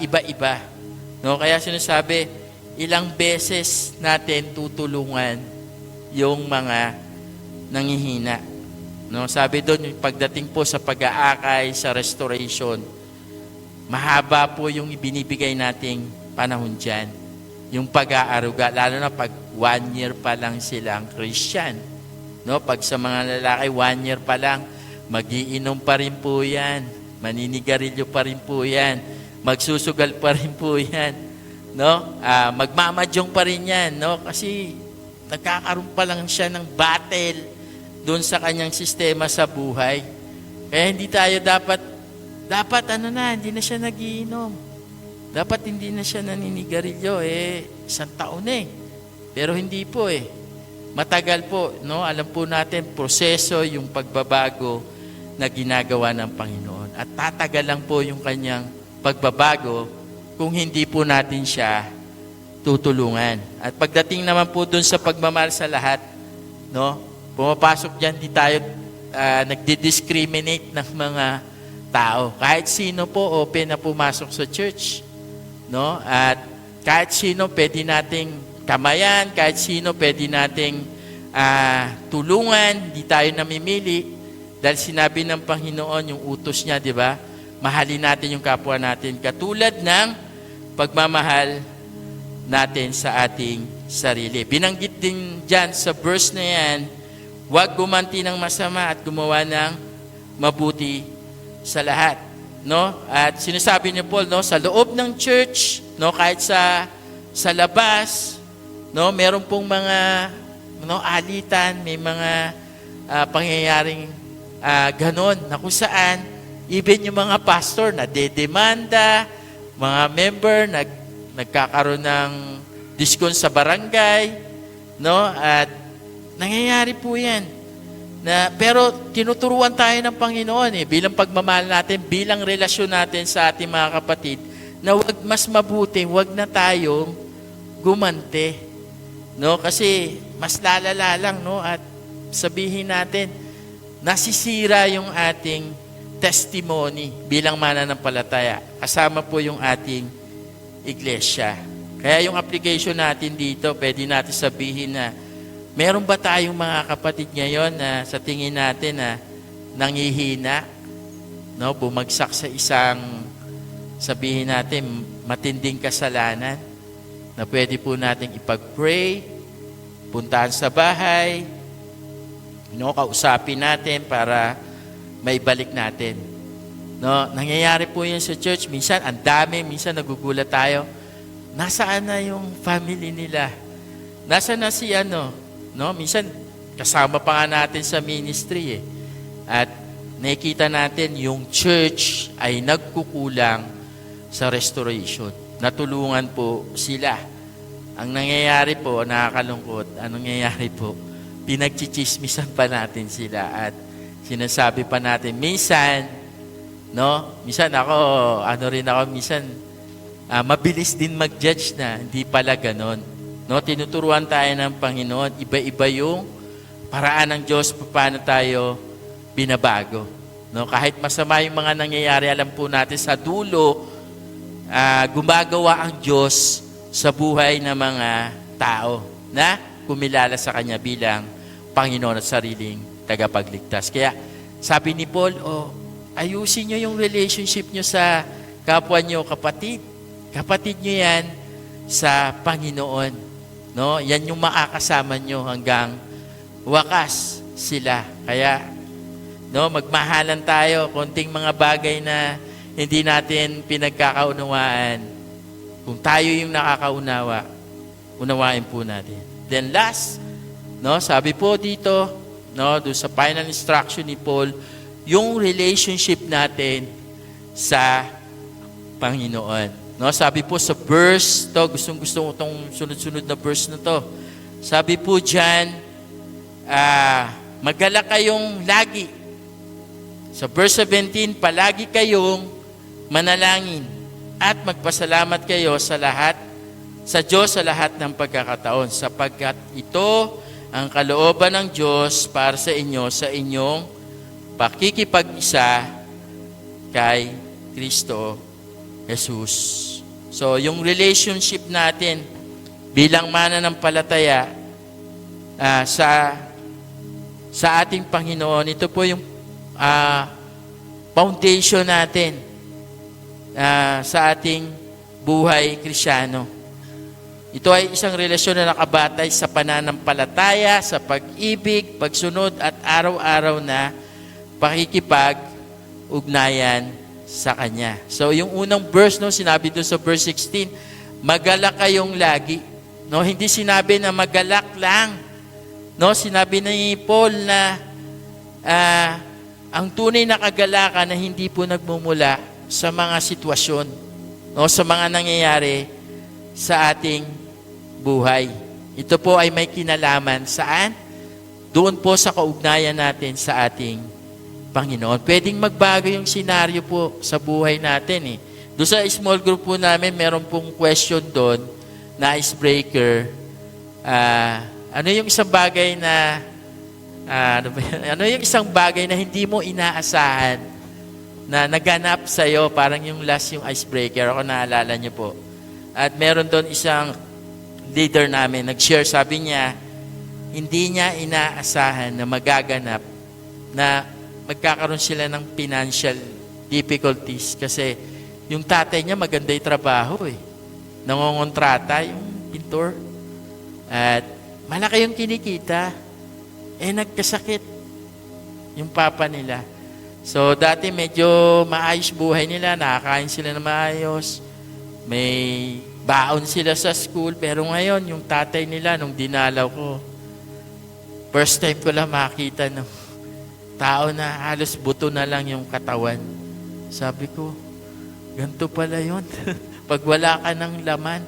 iba-iba. No, kaya sinasabi, ilang beses natin tutulungan yung mga nanghihina. No, sabi doon, yung pagdating po sa pag-aakay, sa restoration, mahaba po yung ibinibigay nating panahon dyan. Yung pag-aaruga, lalo na pag 1 year pa lang silang Christian. No, pag sa mga lalaki, 1 year pa lang, magiinom pa rin po yan, maninigarilyo pa rin po yan, magsusugal pa rin po yan. No, magmamadyong pa rin yan. No, kasi nagkakaroon pa lang siya ng battle doon sa kanyang sistema sa buhay. Kaya hindi tayo dapat hindi na siya nagiinom. Dapat hindi na siya naninigarilyo. Isang taon Pero hindi po Matagal po, no? Alam po natin, proseso yung pagbabago na ginagawa ng Panginoon. At tatagal lang po yung kanyang pagbabago kung hindi po natin siya tutulungan. At pagdating naman po doon sa pagmamahal sa lahat, no? Pumapasok dyan, di tayo nagdi-discriminate ng mga tao. Kahit sino po open na pumasok sa church. No? At kahit sino pwede nating kamayan, kahit sino pwede nating tulungan, di tayo namimili. Dahil sinabi ng Panginoon, yung utos niya, di ba? Mahalin natin yung kapwa natin. Katulad ng pagmamahal natin sa ating sarili. Binanggit din dyan sa verse na yan, huwag gumanti ng masama at gumawa ng mabuti sa lahat, no? At sinasabi ni Paul, no, sa loob ng church, no, kahit sa labas, no, meron pong mga alitan, may mga pangyayaring ganon na kung saan even yung mga pastor na dedemanda, mga member nagkakaroon ng diskon sa barangay, no? At nangyayari po yan. Pero tinuturuan tayo ng Panginoon bilang pagmamahal natin, bilang relasyon natin sa ating mga kapatid, na mas mabuti, wag na tayong gumante. No? Kasi mas lalala lang, no? At sabihin natin, nasisira yung ating testimony bilang mananampalataya. Kasama po yung ating iglesia. Kaya yung application natin dito, pwede natin sabihin na meron ba tayong mga kapatid ngayon na sa tingin natin na nangihina, no, bumagsak sa isang, sabihin natin, matinding kasalanan, na pwede po nating ipag-pray, puntahan sa bahay, no, kausapin natin para maibalik natin. No, nangyayari po yan sa church. Minsan, ang dami, minsan nagugulat tayo. Nasaan na yung family nila? Nasaan na si no, minsan kasama pa nga natin sa ministry At nakikita natin yung church ay nagkukulang sa restoration. Natulungan po sila. Ang nangyayari po, nakakalungkot, anong nangyayari po? Pinagchichismisan pa natin sila at sinasabi pa natin, minsan ako, mabilis din mag-judge na, hindi pala ganon. No, tinuturuan tayo ng Panginoon, iba-iba yung paraan ng Diyos paano tayo binabago. No, kahit masama yung mga nangyayari, alam po natin sa dulo, gumagawa ang Diyos sa buhay ng mga tao na kumilala sa Kanya bilang Panginoon at sariling tagapagligtas. Kaya sabi ni Paul, ayusin nyo yung relationship nyo sa kapwa nyo, kapatid. Kapatid nyo yan sa Panginoon. No? Yan yung makakasama nyo hanggang wakas sila. Kaya No, magmahalan tayo, konting mga bagay na hindi natin pinagkakaunawaan. Kung tayo yung nakakaunawa, unawain po natin. Then last, no, sabi po dito, no, doon sa final instruction ni Paul, yung relationship natin sa Panginoon. No, sabi po sa verse, to, gusto ko itong sunod-sunod na verse na to. Sabi po dyan, maggalak kayong lagi. Sa verse 17, palagi kayong manalangin at magpasalamat kayo sa lahat, sa Diyos sa lahat ng pagkakataon, sapagkat ito ang kalooban ng Diyos para sa inyo sa inyong pakikipag-isa kay Kristo Jesus. So, yung relationship natin bilang mananampalataya sa ating Panginoon, ito po yung foundation natin sa ating buhay Kristiyano. Ito ay isang relasyon na nakabatay sa pananampalataya, sa pag-ibig, pagsunod at araw-araw na pakikipag-ugnayan sa Kanya. So yung unang verse, no, sinabi doon sa verse 16, magalak kayong lagi. No, hindi sinabi na magalak lang. No, sinabi ni Paul na ang tunay na kagalakan na hindi po nagmumula sa mga sitwasyon, no, sa mga nangyayari sa ating buhay. Ito po ay may kinalaman saan? Doon po sa kaugnayan natin sa ating Panginoon. Pwedeng magbago yung senaryo po sa buhay natin. Doon sa small group po namin, meron pong question doon na icebreaker. Ano yung isang bagay na ano yung isang bagay na hindi mo inaasahan na naganap sa'yo, parang yung last yung icebreaker, ako naalala niyo po. At meron doon isang leader namin, nag-share, sabi niya, hindi niya inaasahan na magaganap na magkakaroon sila ng financial difficulties kasi yung tatay niya maganda yung trabaho nangongontrata yung pintor. At malaki yung kinikita. Nagkasakit yung papa nila. So, dati medyo maayos buhay nila, nakakain sila na maayos, may baon sila sa school, pero ngayon, yung tatay nila, nung dinalaw ko, first time ko lang makita ng tao na halos buto na lang yung katawan. Sabi ko, ganito pala yun. Pag wala ka ng laman,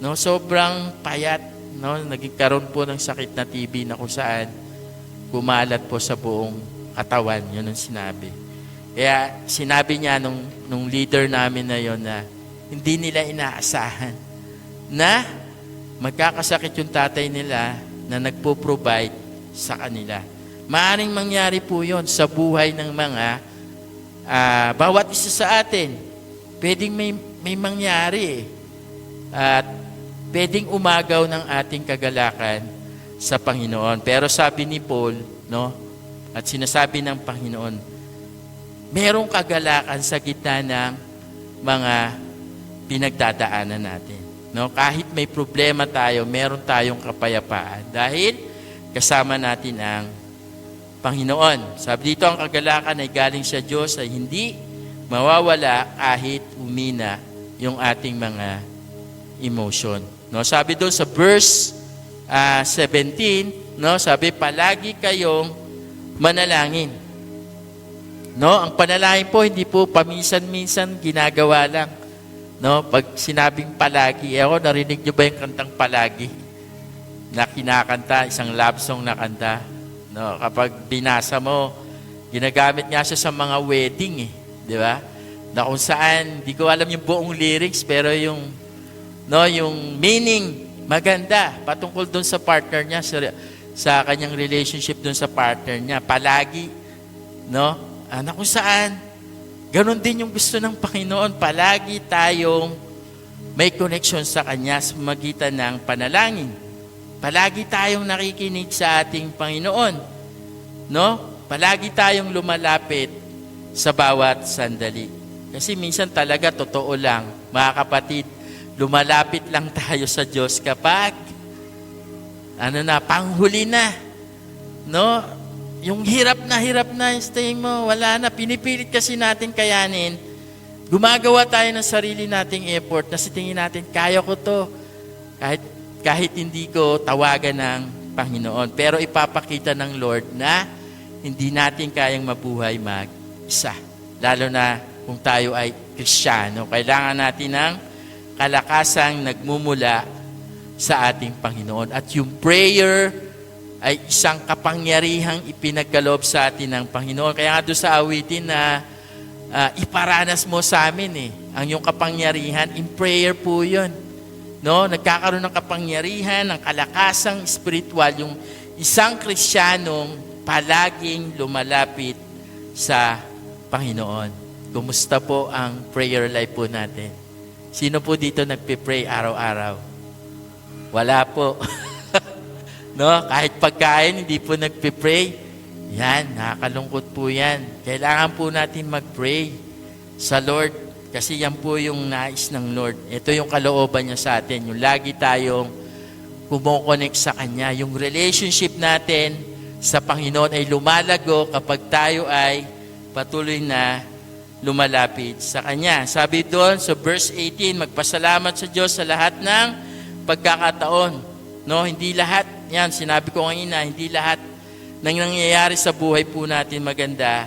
no, sobrang payat, no, nagkaroon po ng sakit na TB na kung saan kumalat po sa buong katawan. Yun ang sinabi. Kaya sinabi niya nung leader namin na yun na hindi nila inaasahan na magkakasakit yung tatay nila na nagpo-provide sa kanila. Maaring mangyari po yun sa buhay ng mga bawat isa sa atin. Pwedeng may mangyari at pwedeng umagaw ng ating kagalakan sa Panginoon. Pero sabi ni Paul, no, at sinasabi ng Panginoon, merong kagalakan sa gitna ng mga pinagdadaanan natin. No, kahit may problema tayo, meron tayong kapayapaan dahil kasama natin ang Panginoon. Sabi dito, ang kagalakan ay galing sa Diyos ay hindi mawawala kahit umina yung ating mga emotion. No, sabi doon sa verse 17, no, sabi, palagi kayong manalangin. No, ang panalangin po, hindi po paminsan-minsan ginagawa lang. No, pag sinabing palagi, ako, narinig nyo ba yung kantang palagi? Na kinakanta, isang love song na kanta. No, kapag binasa mo, ginagamit nga siya sa mga wedding, di ba? Na kung saan, di ko alam yung buong lyrics, pero yung meaning, maganda, patungkol doon sa partner niya, sa kanyang relationship doon sa partner niya. Palagi, no? Na kung saan, ganun din yung gusto ng Panginoon. Palagi tayong may connection sa Kanya sa magitan ng panalangin. Palagi tayong nakikinig sa ating Panginoon. No? Palagi tayong lumalapit sa bawat sandali. Kasi minsan talaga, totoo lang, mga kapatid, lumalapit lang tayo sa Diyos kapag panghuli na. No? yung hirap na yung staying mo, wala na. Pinipilit kasi natin kayanin. Gumagawa tayo ng sarili nating effort na sa tingin natin, kaya ko to. Kahit hindi ko tawagan ng Panginoon. Pero ipapakita ng Lord na hindi natin kayang mabuhay mag-isa. Lalo na kung tayo ay Kristiyano. Kailangan natin ng kalakasang nagmumula sa ating Panginoon. At yung prayer ay isang kapangyarihang ipinagkaloob sa atin ng Panginoon. Kaya nga doon sa awitin na iparanas mo sa amin ang iyong kapangyarihan, in prayer po yun. No? Nagkakaroon ng kapangyarihan, ng kalakasang spiritual, yung isang Kristiyanong palaging lumalapit sa Panginoon. Kumusta po ang prayer life po natin? Sino po dito nagpe-pray araw-araw? Wala po. No, kahit pagkain, hindi po nagpe-pray. Yan, nakakalungkot po yan. Kailangan po natin mag-pray sa Lord kasi yan po yung nais ng Lord. Ito yung kalooban niya sa atin. Yung lagi tayong kumokonek sa Kanya. Yung relationship natin sa Panginoon ay lumalago kapag tayo ay patuloy na lumalapit sa Kanya. Sabi doon sa verse 18, magpasalamat sa Diyos sa lahat ng pagkakataon. No, hindi lahat, yan, sinabi ko kanina, hindi lahat ng nangyayari sa buhay po natin maganda,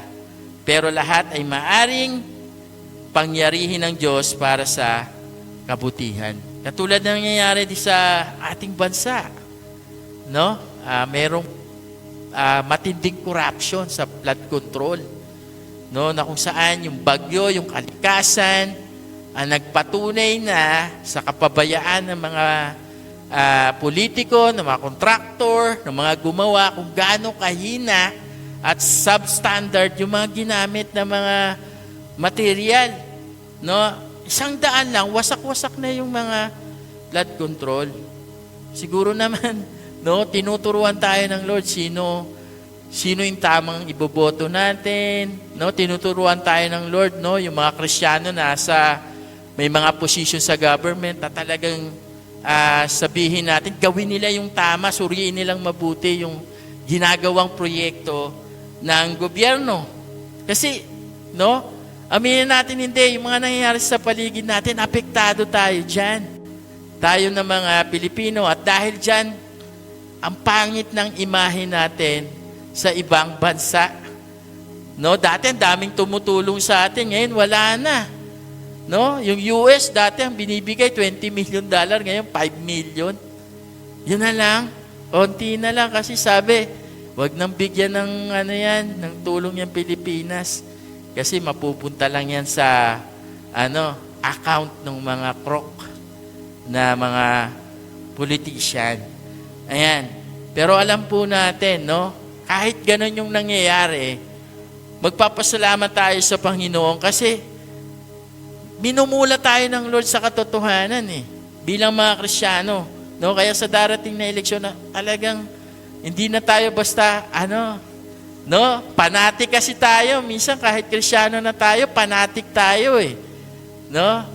pero lahat ay maaring pangyarihin ng Diyos para sa kabutihan. Katulad ng nangyayari di sa ating bansa, no? Merong matinding corruption sa flood control, no? Na kung saan yung bagyo, yung kalikasan, nagpatunay na sa kapabayaan ng mga politiko, ng mga kontraktor, ng mga gumawa, kung gaano kahina at substandard yung mga ginamit na mga material. No? 100 lang, wasak-wasak na yung mga flood control. Siguro naman, no, tinuturuan tayo ng Lord sino yung tamang iboboto natin. No? Tinuturuan tayo ng Lord, no, yung mga Kristiyano may mga position sa government na talagang sabihin natin, gawin nila yung tama, suriin nilang mabuti yung ginagawang proyekto ng gobyerno. Kasi, no, aminin natin hindi, yung mga nangyayari sa paligid natin, apektado tayo dyan. Tayo na mga Pilipino. At dahil dyan, ang pangit ng imahe natin sa ibang bansa. No, dati ang daming tumutulong sa atin, ngayon wala na. No, yung US dati ang binibigay $20 million, ngayon $5 million. Yun na lang, konti na lang kasi sabi, wag nang bigyan ng ng tulong yung Pilipinas kasi mapupunta lang yan sa account ng mga crook na mga politician. Ayan. Pero alam po natin, no, kahit ganun yung nangyayari, magpapasalamat tayo sa Panginoon kasi minumula tayo ng Lord sa katotohanan bilang mga Kristiyano. No? Kaya sa darating na eleksyon na talagang hindi na tayo basta no? Panatik kasi tayo. Minsan kahit Kristiyano na tayo, panatik tayo No?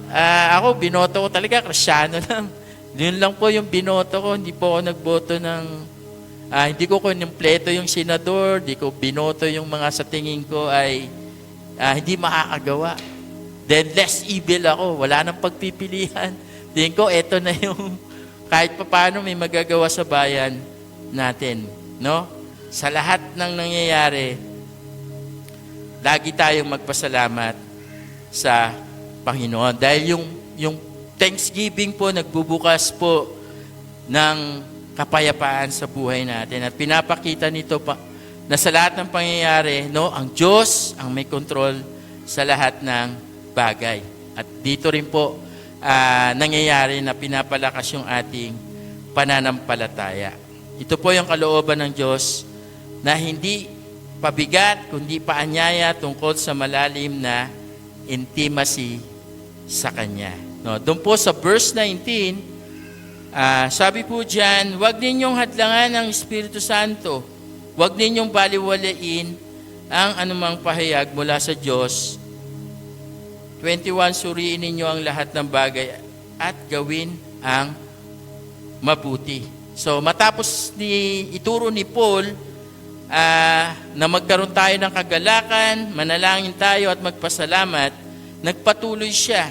Ako, binoto ko talaga, Kristiyano lang. Yun lang po yung binoto ko. Hindi po ako nagboto ng hindi ko kinumpleto yung senador, hindi ko binoto yung mga sa tingin ko ay hindi makakagawa. Then less evil ako. Wala nang pagpipilian. Tingin ko, eto na yung kahit paano may magagawa sa bayan natin. No? Sa lahat ng nangyayari, lagi tayong magpasalamat sa Panginoon. Dahil yung Thanksgiving po, nagbubukas po ng kapayapaan sa buhay natin. At pinapakita nito na sa lahat ng pangyayari, no, ang Diyos ang may control sa lahat ng bagay. At dito rin po nangyayari na pinapalakas yung ating pananampalataya. Ito po yung kalooban ng Diyos na hindi pabigat, kundi paanyaya tungkol sa malalim na intimacy sa Kanya. No, doon po sa verse 19, sabi po dyan, huwag ninyong hadlangan ang Espiritu Santo. Huwag ninyong baliwalain ang anumang pahayag mula sa Diyos. 21, suriin ninyo ang lahat ng bagay at gawin ang mabuti. So, matapos ituro ni Paul na magkaroon tayo ng kagalakan, manalangin tayo at magpasalamat, nagpatuloy siya.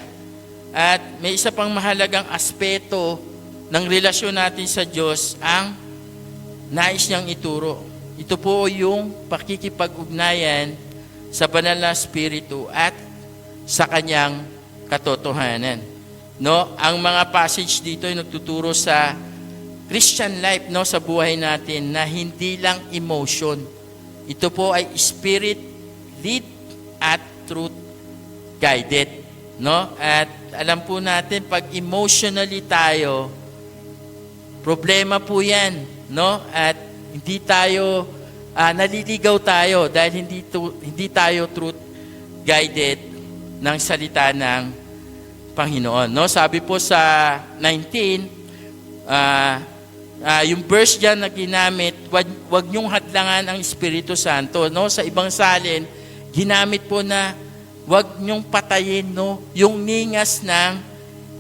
At may isa pang mahalagang aspeto ng relasyon natin sa Diyos ang nais niyang ituro. Ito po yung pakikipag-ugnayan sa banal na Espiritu at sa kanyang katotohanan. No, ang mga passage dito ay nagtuturo sa Christian life, no, sa buhay natin na hindi lang emotion. Ito po ay spirit led at truth guided, no? At alam po natin pag emotionally tayo, problema po 'yan, no? At hindi tayo naliligaw tayo dahil hindi tayo truth guided ng salita ng Panginoon, no? Sabi po sa 19 yung verse dyan na ginamit, wag niyong hadlangan ang Espiritu Santo, no? Sa ibang salin, ginamit po na wag niyong patayin, no, yung ningas ng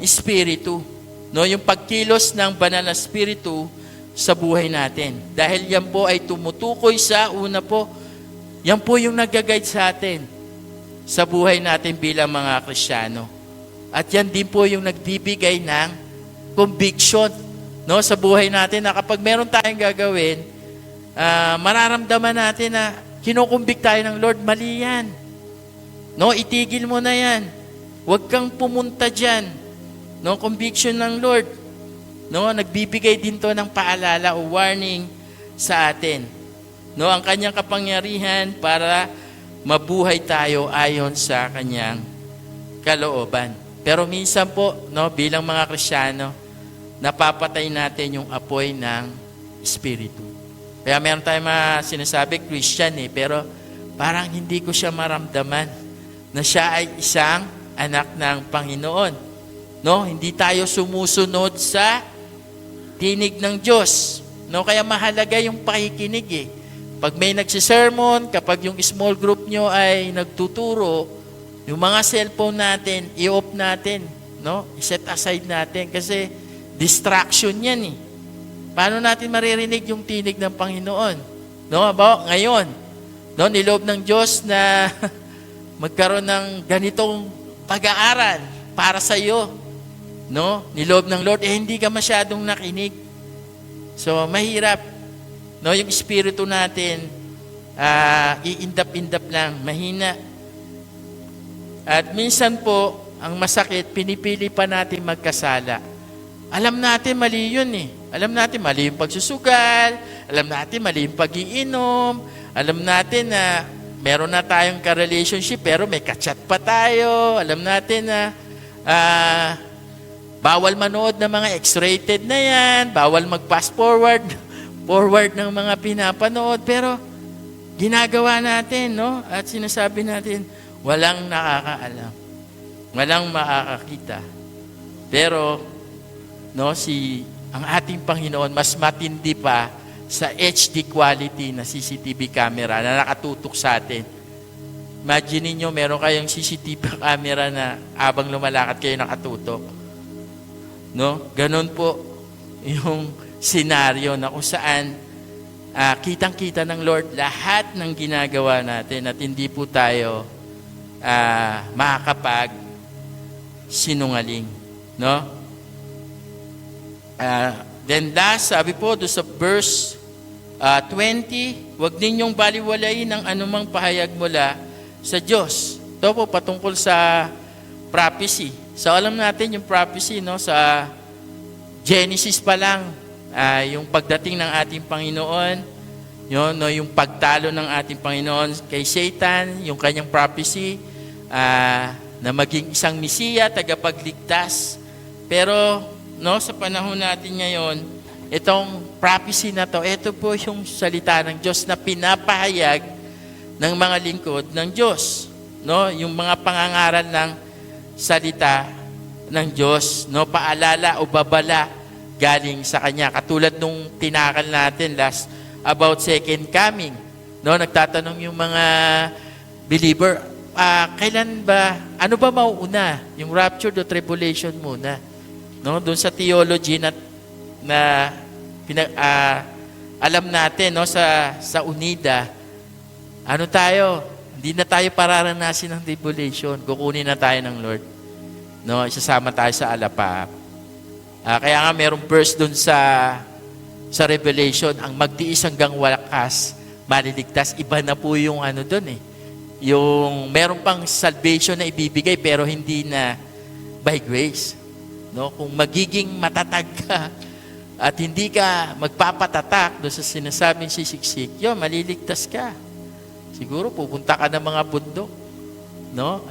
Espiritu, no, yung pagkilos ng banal na Espiritu sa buhay natin. Dahil yan po ay tumutukoy sa una po, yan po yung nag-guide sa atin sa buhay natin bilang mga Kristiyano. At yan din po yung nagbibigay ng conviction, no, sa buhay natin na kapag meron tayong gagawin, mararamdaman natin na kinukumbik tayo ng Lord, mali yan. No, itigil mo na yan. Huwag kang pumunta dyan. No, conviction ng Lord. No, nagbibigay din to ng paalala o warning sa atin. No, ang kanyang kapangyarihan para mabuhay tayo ayon sa kanyang kalooban. Pero minsan po, no, bilang mga Kristiyano, napapatay natin yung apoy ng Espiritu. Kaya meron tayong sinasabi, Christian pero parang hindi ko siya maramdaman na siya ay isang anak ng Panginoon. No, hindi tayo sumusunod sa tinig ng Diyos. No, kaya mahalaga yung pakikinig Pag may nagsisermon, kapag yung small group nyo ay nagtuturo, yung mga cellphone natin, i-off natin, no? I-set aside natin kasi distraction yan Paano natin maririnig yung tinig ng Panginoon? No, ngayon, no, niloob ng Diyos na magkaroon ng ganitong pag-aaral para sa iyo, no? Niloob ng Lord, hindi ka masyadong nakinig. So, mahirap, no? Yung espiritu natin, iindap-indap lang, mahina. At minsan po, ang masakit, pinipili pa natin magkasala. Alam natin mali yun Alam natin mali yung pagsusugal, alam natin mali yung pag-iinom, alam natin na meron na tayong ka-relationship pero may ka-chat pa tayo. Alam natin na bawal manood ng mga X-rated na yan, bawal mag-fast forward ng mga pinapanood. Pero ginagawa natin, no? At sinasabi natin, walang nakakaalam, walang makakakita. Pero, no, ang ating Panginoon mas matindi pa sa HD quality na CCTV camera na nakatutok sa atin. Imagine niyo meron kayong CCTV camera na habang lumalakad kayo nakatutok. No? Ganun po yung senaryo na kung saan kitang-kita ng Lord lahat ng ginagawa natin at hindi po tayo makakapag sinungaling. No? Then last, sabi po doon sa verse 20, huwag ninyong baliwalayin ang anumang pahayag mula sa Diyos. Ito po patungkol sa prophecy. So alam natin yung prophecy, no, sa Genesis pa lang, yung pagdating ng ating Panginoon, yun, no, yung pagtalo ng ating Panginoon kay Satan, yung kanyang prophecy na maging isang Mesiya, tagapagligtas. Pero no, sa panahon natin ngayon, itong prophecy na to, ito po yung salita ng Diyos na pinapahayag ng mga lingkod ng Diyos. No, yung mga pangangaral ng salita ng Diyos, no, paalala o babala galing sa Kanya. Katulad nung tinakal natin last about second coming. No, nagtatanong yung mga believer, kailan ba, ano ba mauuna? Yung rapture o tribulation muna? No, doon sa theology na alam natin, no, sa UNIDA, ano tayo, hindi na tayo pararanasin ng tribulation. Kukunin na tayo ng Lord. No, isasama tayo sa alapap. Kaya nga merong verse dun sa Revelation, ang magtiis hanggang wakas, maliligtas. Iba na po yung ano dun eh. Yung meron pang salvation na ibibigay pero hindi na by grace. No, kung magiging matatag ka at hindi ka magpapatatak doon sa sinasabing sisiksik, yun, maliligtas ka. Siguro pupunta ka ng mga bundok, no?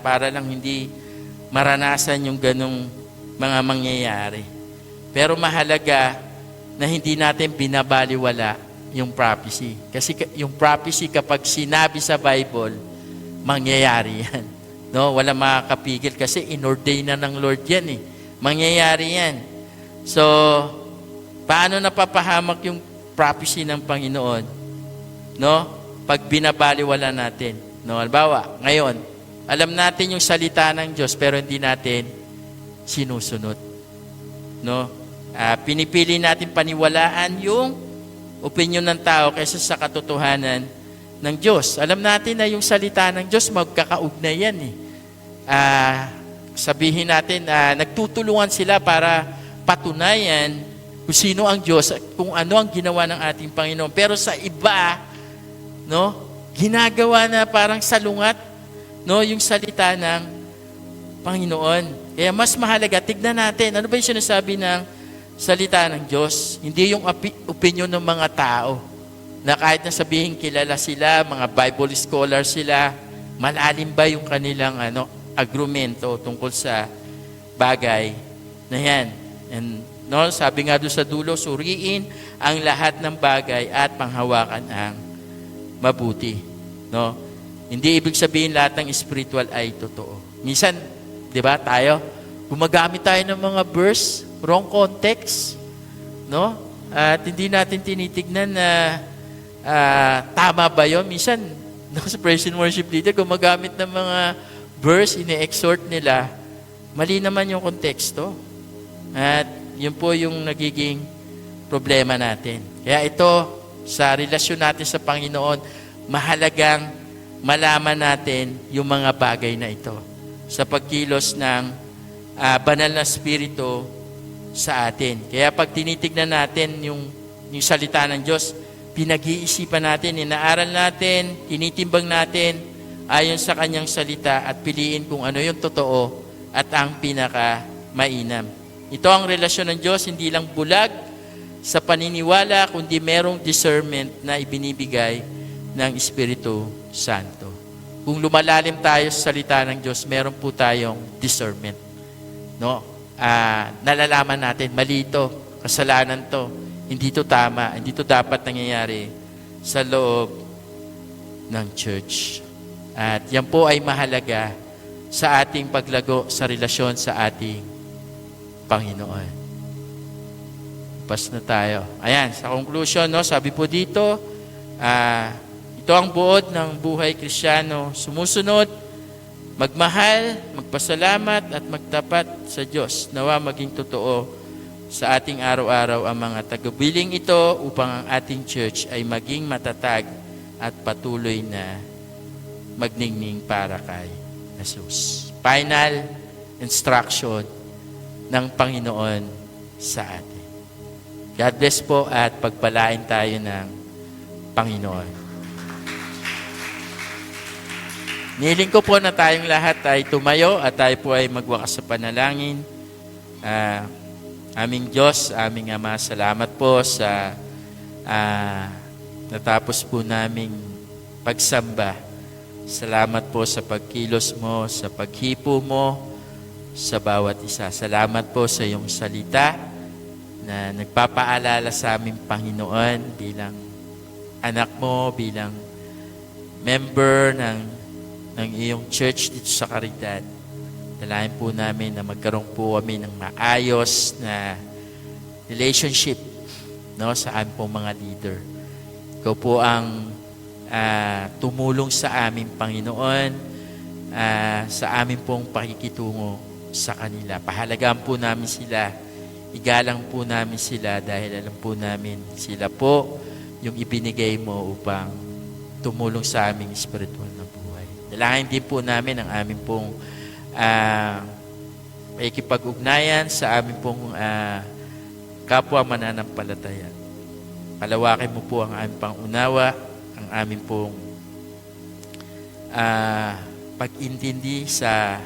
Para lang hindi maranasan yung ganong mga mangyayari. Pero mahalaga na hindi natin binabaliwala yung prophecy. Kasi yung prophecy kapag sinabi sa Bible, mangyayari yan. No, wala makakapigil kasi inordain na ng Lord yan eh. Mangyayari yan. So, paano napapahamak yung prophecy ng Panginoon? No? Pag binabaliwala natin. No, halimbawa, ngayon, alam natin yung salita ng Diyos pero hindi natin sinusunod. No? Pinipili natin paniwalaan yung opinion ng tao kaysa sa katotohanan ng Diyos. Alam natin na yung salita ng Diyos magkakaugnay yan eh. Sabihin natin, nagtutulungan sila para patunayan kung sino ang Diyos at kung ano ang ginawa ng ating Panginoon. Pero sa iba, no, ginagawa na parang salungat, no, yung salita ng Panginoon. Kaya mas mahalaga, tignan natin, ano ba yung sinasabi ng salita ng Diyos? Hindi yung opinion ng mga tao na kahit na sabihin kilala sila, mga Bible scholars sila, malalim ba yung kanilang agrumento tungkol sa bagay na yan. And, no, sabi nga doon sa dulo, suriin ang lahat ng bagay at panghawakan ang mabuti. No? Hindi ibig sabihin lahat ng spiritual ay totoo. Minsan, di ba, tayo, gumagamit tayo ng mga verse, wrong context, no? At hindi natin tinitignan na tama ba yun? Minsan, no, sa praise and worship leader, gumagamit ng mga verse, ini-exhort nila, mali naman yung konteksto. At yun po yung nagiging problema natin. Kaya ito, sa relasyon natin sa Panginoon, mahalagang malaman natin yung mga bagay na ito sa pagkilos ng banal na spirito sa atin. Kaya pag tinitignan natin yung salita ng Diyos, pinag-iisipan natin, inaaral natin, tinitimbang natin ayon sa kanyang salita at piliin kung ano yung totoo at ang pinaka-mainam. Ito ang relasyon ng Diyos, hindi lang bulag sa paniniwala, kundi merong discernment na ibinibigay ng Espiritu Santo. Kung lumalalim tayo sa salita ng Diyos, meron po tayong discernment. No? Nalalaman natin, mali ito, kasalanan to, hindi to tama, hindi to dapat nangyayari sa loob ng church. At yan po ay mahalaga sa ating paglago sa relasyon sa ating Panginoon. Pas na tayo. Ayan, sa conclusion, no, sabi po dito, ito ang buod ng buhay Kristiyano, sumusunod, magmahal, magpasalamat at magtapat sa Diyos. Nawa maging totoo sa ating araw-araw ang mga tagubiling ito upang ang ating church ay maging matatag at patuloy na magningning para kay Jesus. Final instruction ng Panginoon sa atin. God bless po at pagpalain tayo ng Panginoon. Niling ko po na tayong lahat ay tumayo at tayo po ay magwakas sa panalangin. Aming Diyos, aming Ama, salamat po sa natapos po naming pagsamba. Salamat po sa pagkilos mo, sa paghipo mo sa bawat isa. Salamat po sa iyong salita na nagpapaalala sa aming Panginoon bilang anak mo, bilang member ng iyong church dito sa Caridad. Dalayan po namin na magkaroon po kami ng maayos na relationship, no, sa aming pong mga leader. Ikaw po ang tumulong sa aming Panginoon, sa aming pong pakikitungo sa kanila. Pahalagaan po namin sila igalang po namin sila dahil alam po namin sila po yung ibinigay mo upang tumulong sa aming spiritual na buhay. Dalangin din po namin ang aming pong pakikipag-ugnayan sa aming pong kapwa mananampalataya. Palawakin mo po ang aming pangunawa, ang aming pong pag-intindi sa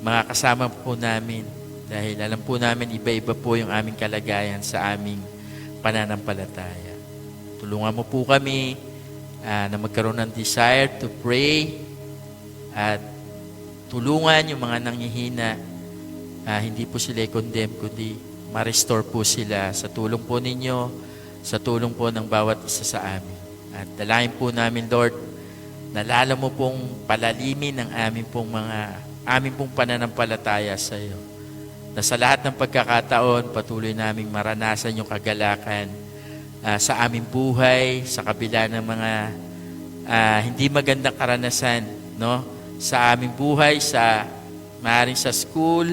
mga kasama po namin dahil alam po namin iba-iba po yung aming kalagayan sa aming pananampalataya. Tulungan mo po kami na magkaroon ng desire to pray at tulungan yung mga nanghihina. Hindi po sila i-condemn, kundi ma-restore po sila sa tulong po ninyo, sa tulong po ng bawat isa sa amin. At dalangin po namin, Lord, na lalo mo pong palalimin ang aming pong pananampalataya sa iyo. Na sa lahat ng pagkakataon, patuloy naming maranasan yung kagalakan sa aming buhay, sa kabila ng mga hindi magandang karanasan, no? Sa aming buhay, maaaring sa school,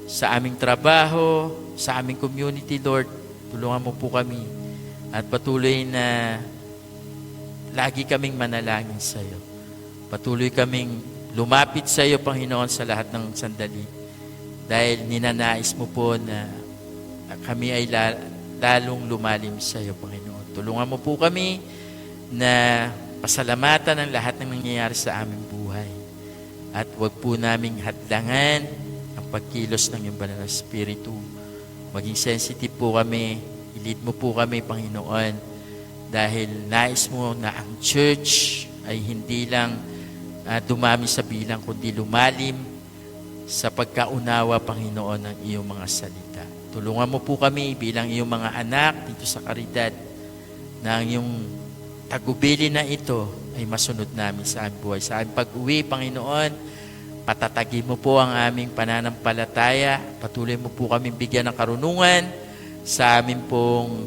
sa aming trabaho, sa aming community, Lord, tulungan mo po kami at patuloy na lagi kaming manalangin sa iyo. Patuloy kaming lumapit sa iyo, Panginoon, sa lahat ng sandali. Dahil ninanais mo po na kami ay lalong lumalim sa iyo, Panginoon. Tulungan mo po kami na pasalamatan ang lahat ng nangyayari sa aming buhay. At huwag po naming hadlangan ang pagkilos ng iyong banal na Espiritu. Maging sensitive po kami, i-lead mo po kami, Panginoon, dahil nais mo na ang church ay hindi lang dumami sa bilang, kundi lumalim sa pagkaunawa, Panginoon, ng iyong mga salita. Tulungan mo po kami bilang iyong mga anak dito sa Caridad na ang iyong tagubili na ito ay masunod namin sa aming buhay. Sa aming pag-uwi, Panginoon, patatagin mo po ang aming pananampalataya. Patuloy mo po kami bigyan ng karunungan sa aming pong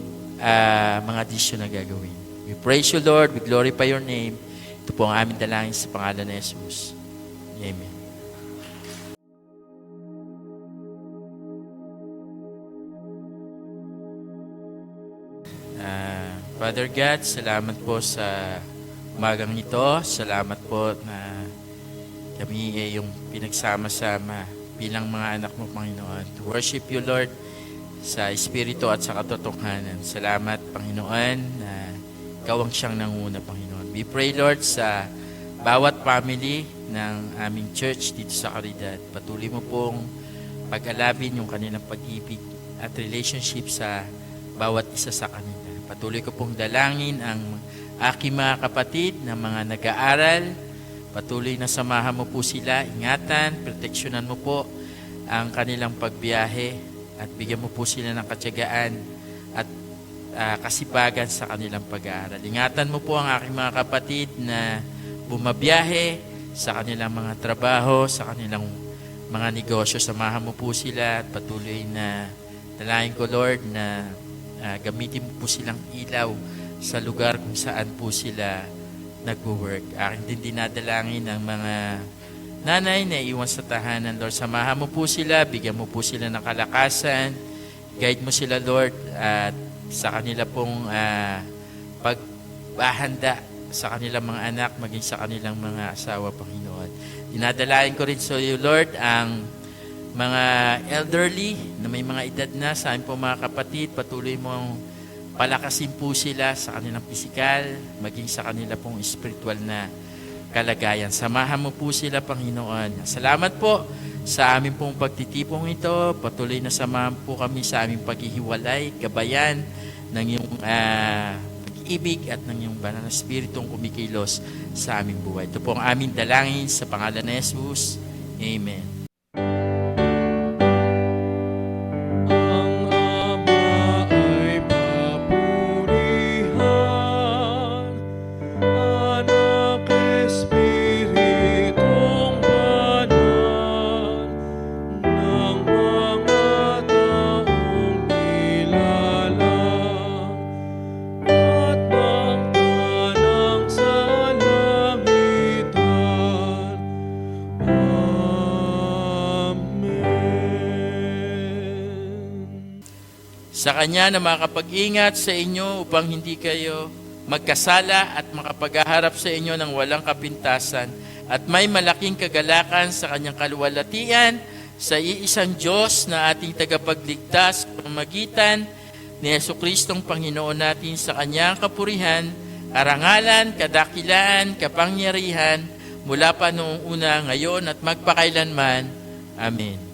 mga desisyon na gagawin. We praise you, Lord. We glorify your name. Ito po ang aming dalangin sa pangalan ni Jesus. Amen. Father God, salamat po sa umagang ito. Salamat po na kami ay yung pinagsama-sama bilang mga anak mo, Panginoon. To worship you, Lord, sa Espiritu at sa katotohanan. Salamat, Panginoon, na ikaw ang siyang nanguna, Panginoon. We pray, Lord, sa bawat family ng aming church dito sa Caridad. Patuloy mo pong pag-alabin yung kanilang pag-ibig at relationship sa bawat isa sa kanila. Patuloy ko pong dalangin ang aking mga kapatid na mga nag-aaral. Patuloy na samahan mo po sila, ingatan, proteksyonan mo po ang kanilang pagbiyahe at bigyan mo po sila ng katyagaan at kasipagan sa kanilang pag-aaral. Ingatan mo po ang aking mga kapatid na bumabiyahe sa kanilang mga trabaho, sa kanilang mga negosyo. Samahan mo po sila at patuloy na dalangin ko, Lord, na gamitin mo po silang ilaw sa lugar kung saan po sila nag-work. Aking din dinadalangin ang mga nanay na iwan sa tahanan, Lord. Samahan mo po sila, bigyan mo po sila ng kalakasan, guide mo sila, Lord, at sa kanila pong pagbahanda sa kanilang mga anak, maging sa kanilang mga asawa, Panginoon. Dinadalangin ko rin sa iyo, Lord, ang mga elderly na may mga edad na, sa amin po mga kapatid, patuloy mong palakasin po sila sa kanilang pisikal, maging sa kanila pong spiritual na kalagayan. Samahan mo po sila, Panginoon. Salamat po sa aming pong pagtitipong ito. Patuloy na samahan po kami sa aming paghihiwalay, gabayan ng iyong pag-ibig at ng iyong banal na Espiritong kumikilos sa aming buhay. Ito po ang aming dalangin sa pangalan ni Jesus. Amen. Sa langit, at ng tanang sa langit. Sa Kanya na makapag-ingat sa inyo upang hindi kayo magkasala at makapaghaharap sa inyo ng walang kapintasan at may malaking kagalakan sa Kanyang kaluwalhatian sa iisang Diyos na ating tagapagligtas pamamagitan ni Jesucristong Panginoon natin. Sa Kanyang kapurihan, karangalan, kadakilaan, kapangyarihan mula pa noong una, ngayon at magpakailanman. Amen.